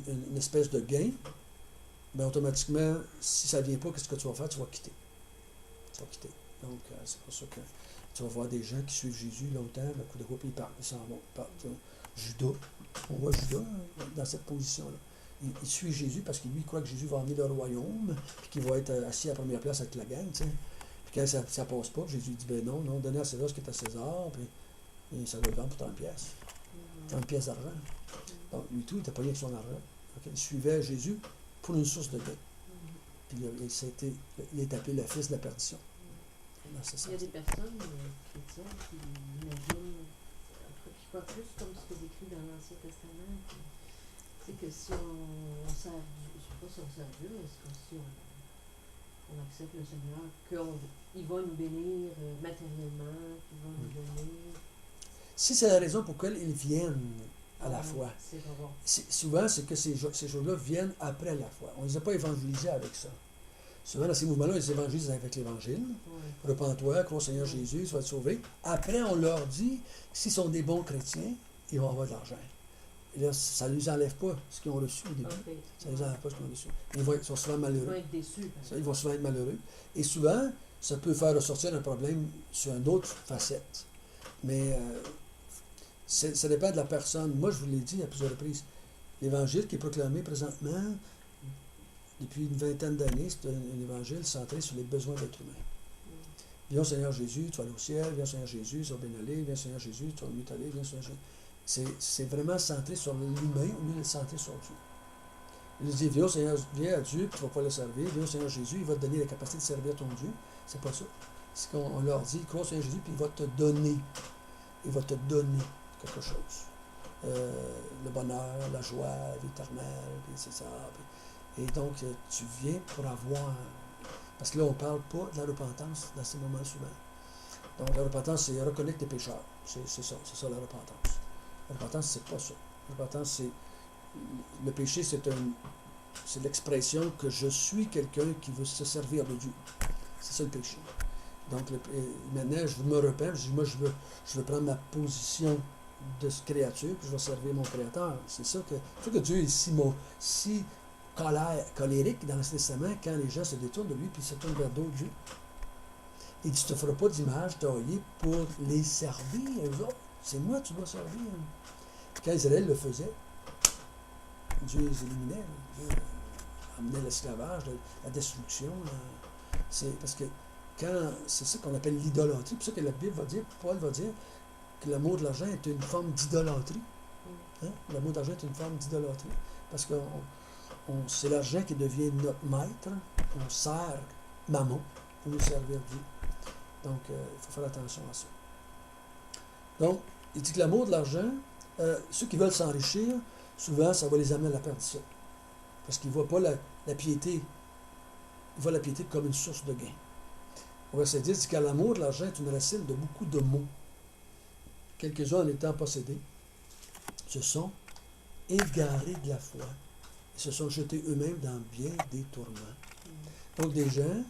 une espèce de gain, bien automatiquement, si ça ne vient pas, qu'est-ce que tu vas faire? Tu vas quitter. Tu vas quitter. Donc, c'est pour ça que tu vas voir des gens qui suivent Jésus longtemps, le coup de groupe, ils partent, ils s'en vont. Judas, on voit Judas dans cette position-là. Il suit Jésus parce qu'il lui croit que Jésus va emmener le royaume, puis qu'il va être assis à la première place avec la gang, tu sais. Puis quand ça ne passe pas, Jésus dit, ben non, donnez à César ce qui est à César, puis et ça va le vendre pour 30 pièces. 30 pièces d'argent. Donc, lui tout, il n'était pas rien avec son argent. Okay? Il suivait Jésus pour une source de gain. Puis il est appelé le fils de la perdition. Il y a des personnes chrétiennes qui imaginent, qui croient plus comme ce qui est écrit dans l'Ancien Testament. C'est que si on sert Dieu, je ne sais pas si on sert Dieu, mais si on accepte le Seigneur, qu'il va nous bénir matériellement, qu'il va nous donner. Si c'est la raison pour laquelle ils viennent à la foi, souvent c'est que ces choses-là viennent après la foi. On ne les a pas évangélisés avec ça. Souvent, dans ces mouvements-là, ils évangélisent avec l'Évangile. Oui. Repends-toi, crois au Seigneur Jésus, tu vas être sauvé. Après, on leur dit, s'ils sont des bons chrétiens, ils vont avoir de l'argent. Et là, ça ne les enlève pas ce qu'ils ont reçu au début. Okay. Ça ne les enlève pas ce qu'ils ont reçu. Ils sont souvent malheureux. Ils vont être déçus. Ils vont souvent être malheureux. Et souvent, ça peut faire ressortir un problème sur une autre facette. Mais ça dépend de la personne. Moi, je vous l'ai dit à plusieurs reprises. L'Évangile qui est proclamé présentement, depuis une vingtaine d'années, c'est un évangile centré sur les besoins d'être humain. Viens au Seigneur Jésus, tu vas aller au ciel. Viens au Seigneur Jésus, tu vas bien aller. Viens au Seigneur Jésus, tu vas mieux t'aller. Viens au Seigneur Jésus. C'est vraiment centré sur l'humain au lieu de centré sur Dieu. Il dit, viens à Dieu, puis tu ne vas pas le servir. Viens au Seigneur Jésus, il va te donner la capacité de servir ton Dieu. C'est pas ça. C'est qu'on leur dit, crois au Seigneur Jésus, puis il va te donner. Il va te donner quelque chose. Le bonheur, la joie, la vie éternelle, puis c'est ça. Et donc, tu viens pour avoir... Parce que là, on ne parle pas de la repentance dans ces moments souvent. Donc, la repentance, c'est reconnaître tes pécheurs. C'est ça la repentance. La repentance, c'est pas ça. La repentance, c'est... Le péché, c'est l'expression que je suis quelqu'un qui veut se servir de Dieu. C'est ça le péché. Donc, maintenant, je me repens, je dis, moi, je veux prendre ma position de créature, puis je vais servir mon Créateur. C'est ça que Dieu est si colérique dans l'Ancien Testament quand les gens se détournent de lui puis se tournent vers d'autres dieux. Il dit, tu ne te feras pas d'image taillée pour les servir, eux autres. C'est moi que tu dois servir. Quand Israël le faisait, Dieu les éliminait. Dieu amenait l'esclavage, la destruction. C'est parce que c'est ça qu'on appelle l'idolâtrie. C'est pour ça que la Bible va dire, Paul va dire, que l'amour de l'argent est une forme d'idolâtrie. Hein? L'amour de l'argent est une forme d'idolâtrie. Parce que c'est l'argent qui devient notre maître. On sert mammon pour nous servir Dieu. Donc, il faut faire attention à ça. Donc, il dit que l'amour de l'argent, ceux qui veulent s'enrichir, souvent, ça va les amener à la perdition. Parce qu'ils ne voient pas la piété. Ils voient la piété comme une source de gain. Au verset 10, dit que l'amour de l'argent est une racine de beaucoup de maux. Quelques-uns en étant possédés se sont égarés de la foi et se sont jetés eux-mêmes dans bien des tourments. Donc, des gens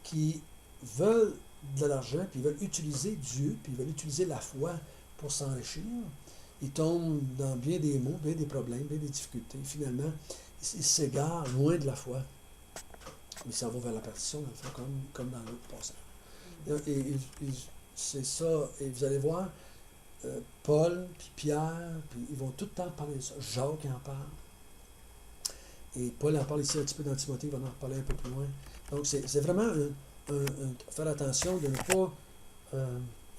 qui veulent de l'argent, puis ils veulent utiliser Dieu, puis ils veulent utiliser la foi pour s'enrichir, ils tombent dans bien des maux, bien des problèmes, bien des difficultés. Finalement, ils s'égarent loin de la foi. Mais ça va vers la perdition, dans le fond, comme dans l'autre passage. Et c'est ça. Et vous allez voir, Paul, puis Pierre, puis ils vont tout le temps parler de ça. Jacques en parle. Et Paul en parle ici un petit peu dans Timothée, il va en reparler un peu plus loin. Donc, c'est vraiment faire attention de ne pas... il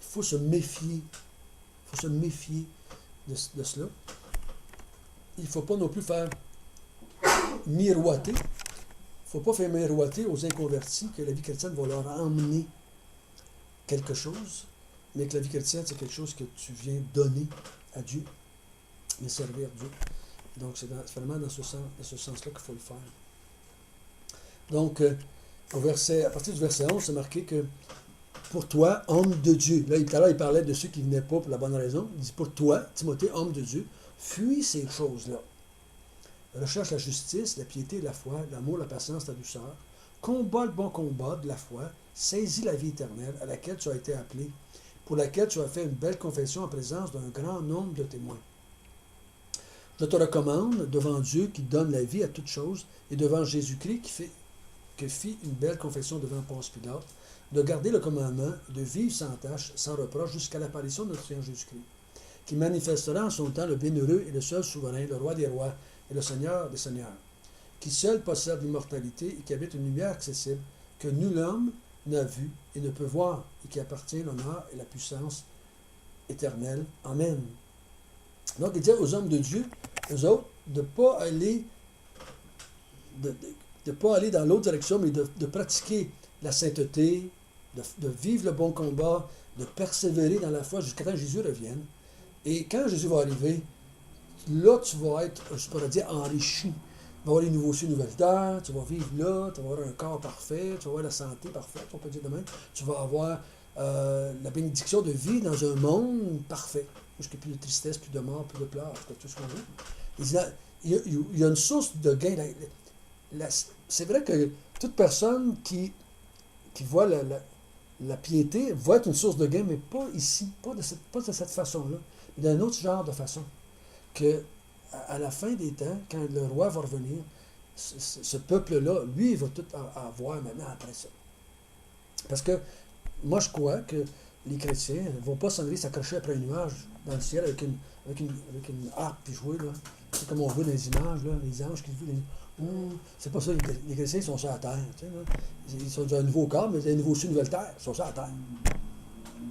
faut se méfier. Il faut se méfier de cela. Il ne faut pas non plus faire miroiter. Il ne faut pas faire miroiter aux inconvertis que la vie chrétienne va leur emmener quelque chose, mais que la vie chrétienne, c'est quelque chose que tu viens donner à Dieu, mais servir Dieu. Donc, c'est vraiment dans ce sens-là qu'il faut le faire. Donc, à partir du verset 11, c'est marqué que pour toi, homme de Dieu, là, tout à l'heure, il parlait de ceux qui ne venaient pas pour la bonne raison. Il dit, pour toi, Timothée, homme de Dieu, fuis ces choses-là. Recherche la justice, la piété, la foi, l'amour, la patience, la douceur. Combat le bon combat de la foi. Saisis la vie éternelle à laquelle tu as été appelé, pour laquelle tu as fait une belle confession en présence d'un grand nombre de témoins. Je te recommande, devant Dieu qui donne la vie à toutes choses, et devant Jésus-Christ qui fit une belle confession devant Ponce Pilate, de garder le commandement, de vivre sans tâche, sans reproche, jusqu'à l'apparition de notre Seigneur Jésus-Christ, qui manifestera en son temps le bienheureux et le seul souverain, le roi des rois et le Seigneur des seigneurs, qui seul possède l'immortalité et qui habite une lumière accessible, que nul homme n'a vu et ne peut voir, et qui appartient l'honneur et la puissance éternelle. Amen. Donc, il dit aux hommes de Dieu, aux autres, de ne pas aller dans l'autre direction, mais de pratiquer la sainteté, de vivre le bon combat, de persévérer dans la foi jusqu'à temps que Jésus revienne. Et quand Jésus va arriver, là, tu vas être, je pourrais dire, enrichi. Tu vas avoir les nouveaux cieux, nouvelles terres, tu vas vivre là, tu vas avoir un corps parfait, tu vas avoir la santé parfaite, on peut dire de même. Tu vas avoir la bénédiction de vivre dans un monde parfait. Parce qu'il n'y a plus de tristesse, plus de mort, plus de pleurs, tout ce qu'on veut. Il y a une source de gain. C'est vrai que toute personne qui voit la piété va être une source de gain, mais pas ici, pas de cette façon-là, mais d'un autre genre de façon. Que à la fin des temps, quand le roi va revenir, ce peuple-là, lui, il va tout avoir maintenant après ça. Parce que moi, je crois que les chrétiens ne vont pas s'en aller s'accrocher après un nuage dans le ciel avec une harpe puis jouer, là. C'est comme on voit dans les images, là, les anges qui jouent. C'est pas ça, les chrétiens sont sur la terre. Tu sais, là. Ils sont dans un nouveau corps, mais il y a un nouveau ciel, une nouvelle terre. Ils sont sur la terre.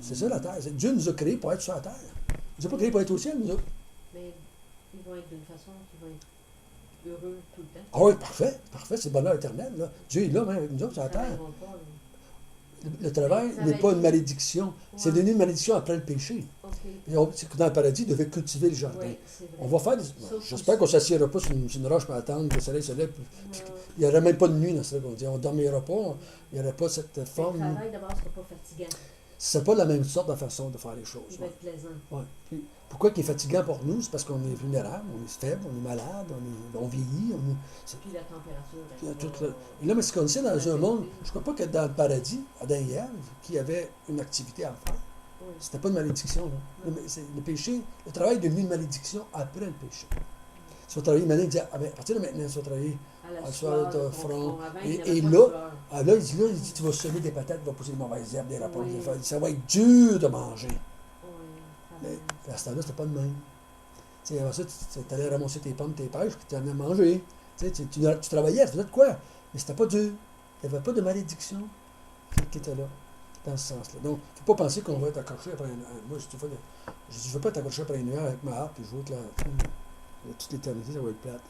C'est ça la terre. Dieu nous a créés pour être sur la terre. Il nous a pas créés pour être au ciel, nous autres. Mais ils vont être d'une façon qui va être heureux tout le temps. Ah oui, parfait, c'est le bonheur éternel. Là. Dieu est là, même avec nous autres sur la terre. Le travail n'est pas une malédiction. Ouais. C'est devenu une malédiction après le péché. Okay. Dans le paradis, il devait cultiver le jardin. Oui, on va faire j'espère qu'on ne s'assiera pas sur une roche pour attendre que le soleil se lève. Il n'y aurait même pas de nuit dans ce qu'on dit. On ne dormira pas. Il n'y aurait pas cette forme. Le travail, d'abord, ne sera pas fatigant. C'est pas la même sorte de façon de faire les choses. Il va être plaisant. Ouais. Puis, pourquoi il est fatigant pour nous? C'est parce qu'on est vulnérable, on est faible, on est malade, on vieillit. Puis la température. Et là, mais ce qu'on sait dans un monde, je ne crois pas que dans le paradis, Adam et Ève, qui avaient une activité à faire, c'était pas une malédiction. Là. Le péché, le travail est devenu une malédiction après le péché. Tu vas travailler, maintenant, il dit, ah ben, à partir de maintenant, tu vas travailler À la à sueur soir, de de ton front. Avant, Et, il n'y avait et pas de là, sueur. il dit, tu vas semer des patates, tu vas pousser des mauvaises herbes, des rapports, Oui. ça va être dur de manger. Oui, Mais pareil. à ce temps-là, c'était pas de même. Tu sais, avant ça, tu allais ramasser tes pommes, tes pêches, puis tu en as mangé. Tu sais, tu travaillais, tu faisais de quoi? Mais c'était pas dur. Il n'y avait pas de malédiction qui était là, dans ce sens-là. Donc, il ne faut pas penser qu'on va être accroché après moi, je ne veux pas être accroché après une heure avec ma harpe, puis jouer avec toute l'éternité, ça va être plate.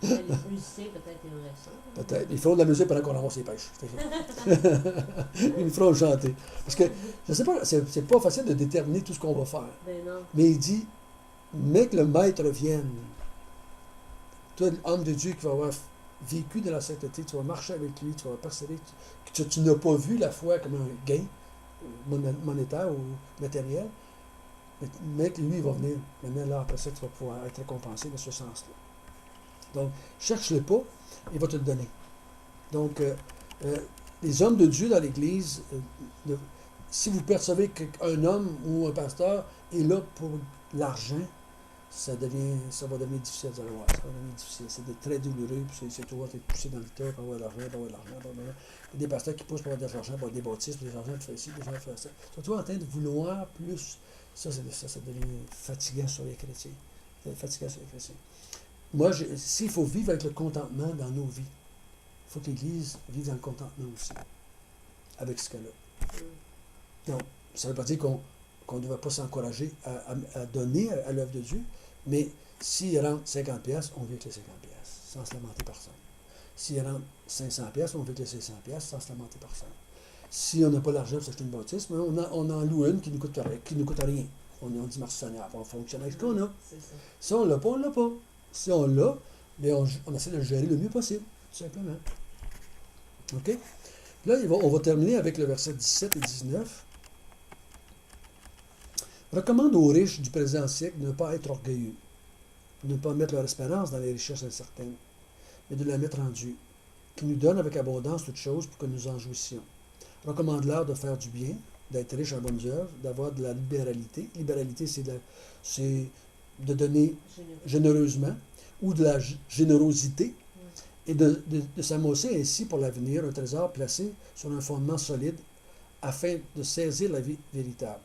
Les musiciens, peut-être, aimeraient ça. Peut-être. Ils feront de la musique pendant qu'on ramasse les pêches. C'est ça. Ils nous feront chanter. Parce que, je sais pas, c'est pas facile de déterminer tout ce qu'on va faire. Ben non. Mais il dit, mais que le maître vienne. Toi, l'homme de Dieu qui va avoir vécu de la sainteté, tu vas marcher avec lui, tu vas persévérer, que tu n'as pas vu la foi comme un gain monétaire ou matériel, mais que lui, il va venir. Maintenant, là, après ça, tu vas pouvoir être récompensé dans ce sens-là. Donc, cherche-le pas, il va te le donner. Donc, les hommes de Dieu dans l'Église, si vous percevez qu'un homme ou un pasteur est là pour l'argent, ça va devenir difficile à voir. Ça va devenir difficile. C'est très douloureux, puis c'est toujours être poussé dans le tas pour avoir de l'argent, pour avoir de l'argent, pour avoir de l'argent. Il y a des pasteurs qui poussent pour avoir de l'argent, pour avoir des baptismes, pour des argent de faire ci, des argent de faire ça. Ils sont toujours en train de vouloir plus. Ça devient fatigant sur les chrétiens. C'est fatigant sur les chrétiens. Moi, s'il faut vivre avec le contentement dans nos vies, il faut que l'Église vive dans le contentement aussi, avec ce qu'elle a. Donc, ça ne veut pas dire qu'on ne devrait pas s'encourager à donner à l'œuvre de Dieu, mais s'il rentre 50$, on vit avec les 50$, sans se lamenter personne. S'il rentre 500$, on vit avec les 500$, sans se lamenter personne. Si on n'a pas l'argent pour s'acheter une bâtisse, on en loue une qui ne coûte rien. On dit merci Seigneur, on fonctionne avec ce qu'on a. Si on ne l'a pas, on ne l'a pas. Si on l'a, bien on essaie de le gérer le mieux possible, tout simplement. OK? Là, on va terminer avec le verset 17 et 19. Recommande aux riches du présent siècle de ne pas être orgueilleux, de ne pas mettre leur espérance dans les richesses incertaines, mais de la mettre en Dieu, qui nous donne avec abondance toutes choses pour que nous en jouissions. Recommande-leur de faire du bien, d'être riche en bonnes œuvres, d'avoir de la libéralité. Libéralité, c'est de donner généreusement, ou de la générosité, et de s'amasser ainsi pour l'avenir un trésor placé sur un fondement solide afin de saisir la vie véritable.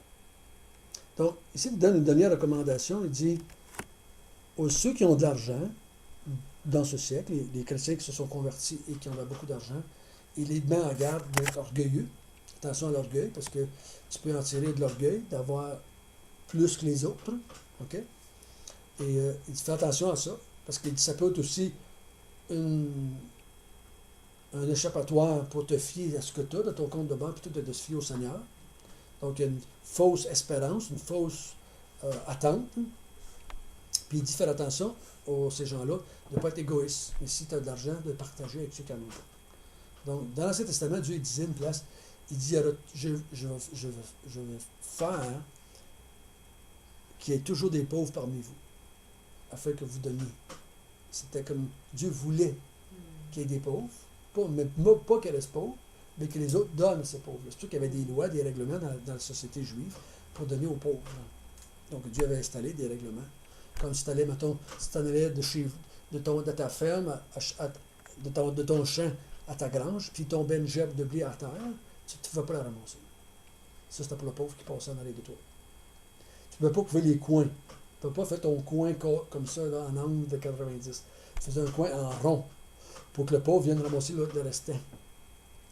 Donc, ici, il donne une dernière recommandation. Il dit, aux ceux qui ont de l'argent, dans ce siècle, les chrétiens qui se sont convertis et qui ont beaucoup d'argent, il les met en garde d'être orgueilleux. Attention à l'orgueil, parce que tu peux en tirer de l'orgueil, d'avoir plus que les autres. OK? Et il dit, fais attention à ça, parce que ça peut être aussi un échappatoire pour te fier à ce que tu as dans ton compte de banque, plutôt que de se fier au Seigneur. Donc, il y a une fausse espérance, une fausse attente. Puis il dit, faire attention ces gens-là, de ne pas être égoïste. Mais si tu as de l'argent, de le partager avec ceux qui en ont. Donc, dans l'Ancien Testament, Dieu disait une place, il dit, je vais faire qu'il y ait toujours des pauvres parmi vous, afin que vous donniez. C'était comme Dieu voulait qu'il y ait des pauvres, pas qu'elle reste pauvre, mais que les autres donnent à ces pauvres. C'est sûr qu'il y avait des lois, des règlements dans la société juive pour donner aux pauvres. Donc Dieu avait installé des règlements. Comme si tu allais, mettons, si tu en allais de ta ferme, de ton champ à ta grange, puis tombait une gerbe de blé à terre, tu ne pouvais pas la ramasser. Ça, c'était pour le pauvre qui passait en arrière de toi. Tu ne pouvais pas couper les coins. Tu ne peux pas faire ton coin comme ça, là, en angle de 90. Tu faisais un coin en rond pour que le pauvre vienne ramasser le restant.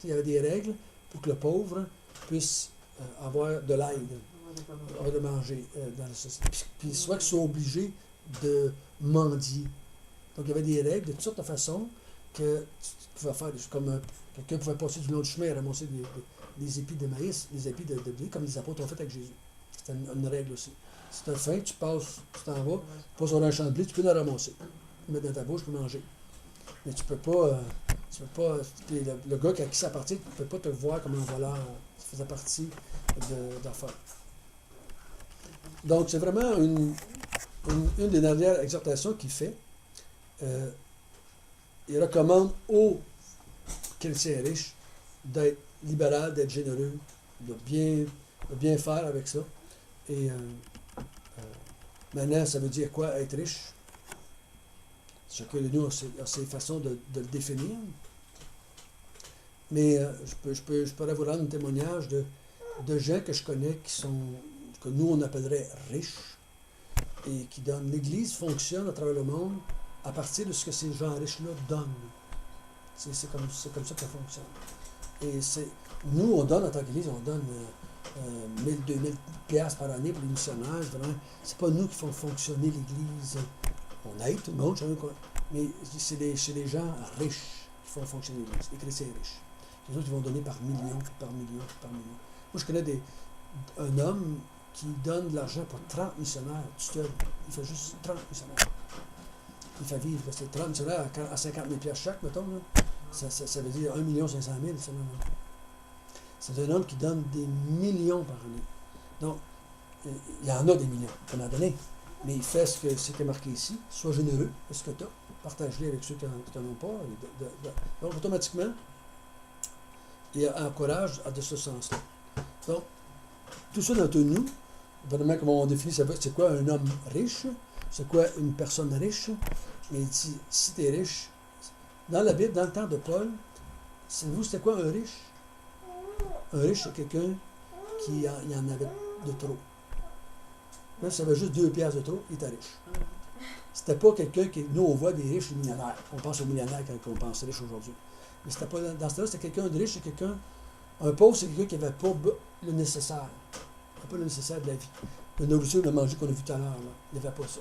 Il y avait des règles pour que le pauvre puisse avoir de l'aide, avoir de manger dans la société. Puis soit qu'ils soient obligés de mendier. Donc il y avait des règles de toutes sortes de façons que tu pouvais faire. Comme quelqu'un pouvait passer du long du chemin et ramasser des épis de maïs, des épis de blé, comme les apôtres ont fait avec Jésus. C'était une règle aussi. Si tu as faim, tu passes, tu t'en vas, tu passes sur un champ de blé, tu peux le ramasser. Le mettre dans ta bouche, tu peux manger. Mais tu peux pas. Le gars à qui ça appartient, tu ne peux pas te voir comme un voleur. Ça faisait partie d'affaires. Donc, c'est vraiment une des dernières exhortations qu'il fait. Il recommande aux chrétiens riches d'être libéral, d'être généreux, de bien faire avec ça. Et maintenant, ça veut dire quoi, être riche? Chacun de nous a ses façons de le définir. Mais je pourrais vous rendre un témoignage de gens que je connais que nous on appellerait riches et qui donnent. L'Église fonctionne à travers le monde à partir de ce que ces gens riches-là donnent. C'est comme ça que ça fonctionne. Et nous, on donne en tant qu'Église, on donne 1000, 2000 piastres par année pour les missionnaires. C'est pas nous qui font fonctionner l'Église. On aide tout le monde, mais c'est les gens riches qui font fonctionner l'Église, les chrétiens riches. Les autres, ils vont donner par millions, par millions, par millions. Moi, je connais un homme qui donne de l'argent pour 30 missionnaires tout seul. Il fait juste 30 missionnaires. Il fait vivre. C'est 30 missionnaires à 50 000 piastres chaque, mettons. Là. Ça veut dire 1 500 000. C'est un homme qui donne des millions par année. Donc, il y en a des millions qu'on a donné. Mais il fait ce qui est marqué ici. Sois généreux de ce que tu as. Partage-les avec ceux qui n'en ont pas. Donc, automatiquement, il encourage de ce sens-là. Donc, tout ça dans nous, vraiment, comme on définit, c'est quoi un homme riche, c'est quoi une personne riche. Mais il dit, si tu es riche, dans la Bible, dans le temps de Paul, savez-vous c'était quoi un riche? Un riche, c'est quelqu'un qui en avait de trop. Même si ça avait juste 2 piastres de trop, il était riche. C'était pas quelqu'un qui... Nous, on voit des riches, des millionnaires. On pense aux millionnaires quand on pense riches aujourd'hui. Mais c'était pas dans ce cas-là, c'était quelqu'un de riche, c'est quelqu'un... Un pauvre, c'est quelqu'un qui n'avait pas le nécessaire. Il n'avait pas le nécessaire de la vie. Le nourriture, le manger qu'on a vu tout à l'heure, il n'avait pas ça.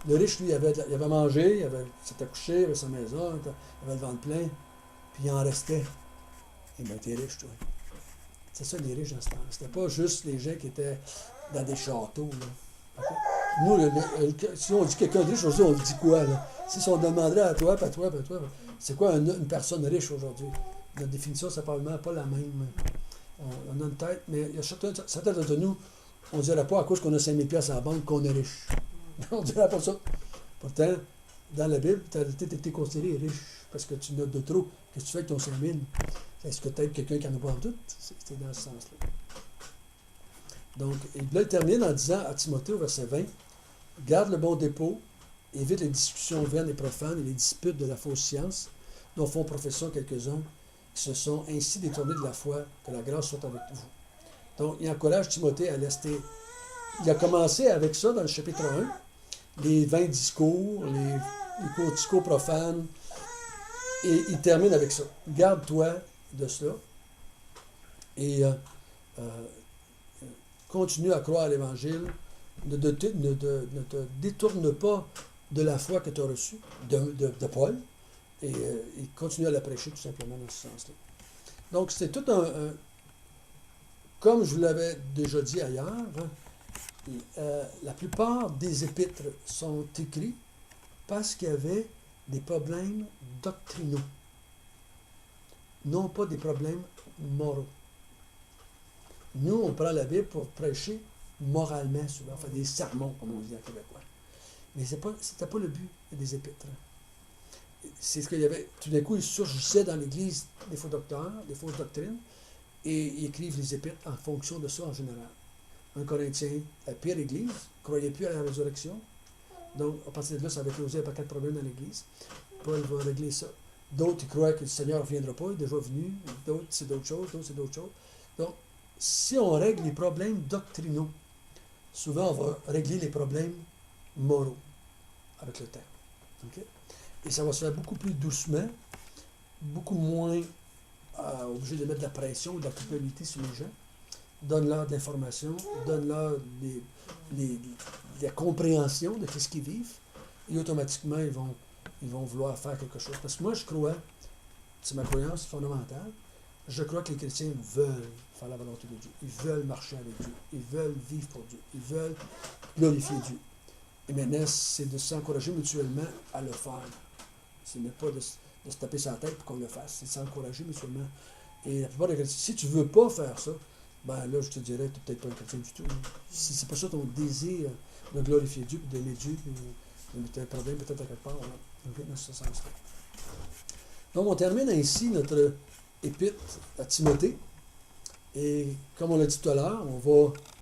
Le riche, lui, il avait mangé, il s'était couché, il avait sa maison, il avait le ventre plein, puis il en restait. Et bien, t'es riche, toi. C'est ça, les riches dans ce temps-là. C'était pas juste les gens qui étaient dans des châteaux, là. Okay? Nous, si on dit quelqu'un de riche, aujourd'hui, on dit quoi, là? Si on demanderait à toi, puis à toi, puis à toi, c'est quoi une personne riche aujourd'hui? Notre définition, c'est probablement pas la même. On a une tête, mais il y a certains d'entre nous, on ne dirait pas à cause qu'on a 5 000 piastres à la banque qu'on est riche. On ne dirait pas ça. Pourtant, dans la Bible, tu as été considéré riche parce que tu n'as de trop. Qu'est-ce que tu fais avec ton 5 000? Est-ce que peut-être quelqu'un qui en a pas en tout? C'est dans ce sens-là. Donc, là, il termine en disant à Timothée, au verset 20, « Garde le bon dépôt, évite les discussions vaines et profanes et les disputes de la fausse science, dont font profession quelques-uns, qui se sont ainsi détournés de la foi, que la grâce soit avec vous. » Donc, il encourage Timothée à rester. Il a commencé avec ça dans le chapitre 1, les 20 discours, les discours profanes, et il termine avec ça. Garde-toi de cela et continue à croire à l'Évangile. Ne te détourne pas de la foi que tu as reçue de Paul et continue à la prêcher tout simplement dans ce sens-là. Donc, c'est tout comme je vous l'avais déjà dit ailleurs, la plupart des épîtres sont écrits parce qu'il y avait des problèmes doctrinaux, non pas des problèmes moraux. Nous, on prend la Bible pour prêcher moralement, souvent, faire des sermons, comme on dit en québécois. Mais ce n'était pas le but des épîtres. C'est ce qu'il y avait. Tout d'un coup, il surgissait dans l'Église des faux docteurs, des fausses doctrines, et ils écrivent les épîtres en fonction de ça en général. Un Corinthien, la pire Église, ne croyait plus à la résurrection. Donc, à partir de là, ça avait causé un paquet de problèmes dans l'Église. Paul va régler ça. D'autres, ils croient que le Seigneur ne reviendra pas, il est déjà venu. D'autres, c'est d'autres choses. Donc, si on règle les problèmes doctrinaux, souvent, on va régler les problèmes moraux avec le temps. Okay? Et ça va se faire beaucoup plus doucement, beaucoup moins obligé de mettre de la pression ou de la culpabilité sur les gens. Donne-leur de l'information, donne-leur la compréhension de ce qu'ils vivent, et automatiquement, ils vont vouloir faire quelque chose. Parce que moi, je crois, c'est ma croyance fondamentale, je crois que les chrétiens veulent faire la volonté de Dieu. Ils veulent marcher avec Dieu. Ils veulent vivre pour Dieu. Ils veulent glorifier Dieu. Et maintenant, c'est de s'encourager mutuellement à le faire. Ce n'est pas de se taper sur la tête pour qu'on le fasse. C'est de s'encourager mutuellement. Et la plupart des chrétiens, si tu ne veux pas faire ça, ben là, je te dirais, tu n'es peut-être pas un chrétien du tout. Si c'est pas ça ton désir de glorifier Dieu, d'aimer Dieu, tu as un problème peut-être à quelque part. Voilà. Donc, dans ce sens-là. Donc, on termine ainsi notre épître à Timothée. Et comme on l'a dit tout à l'heure, on va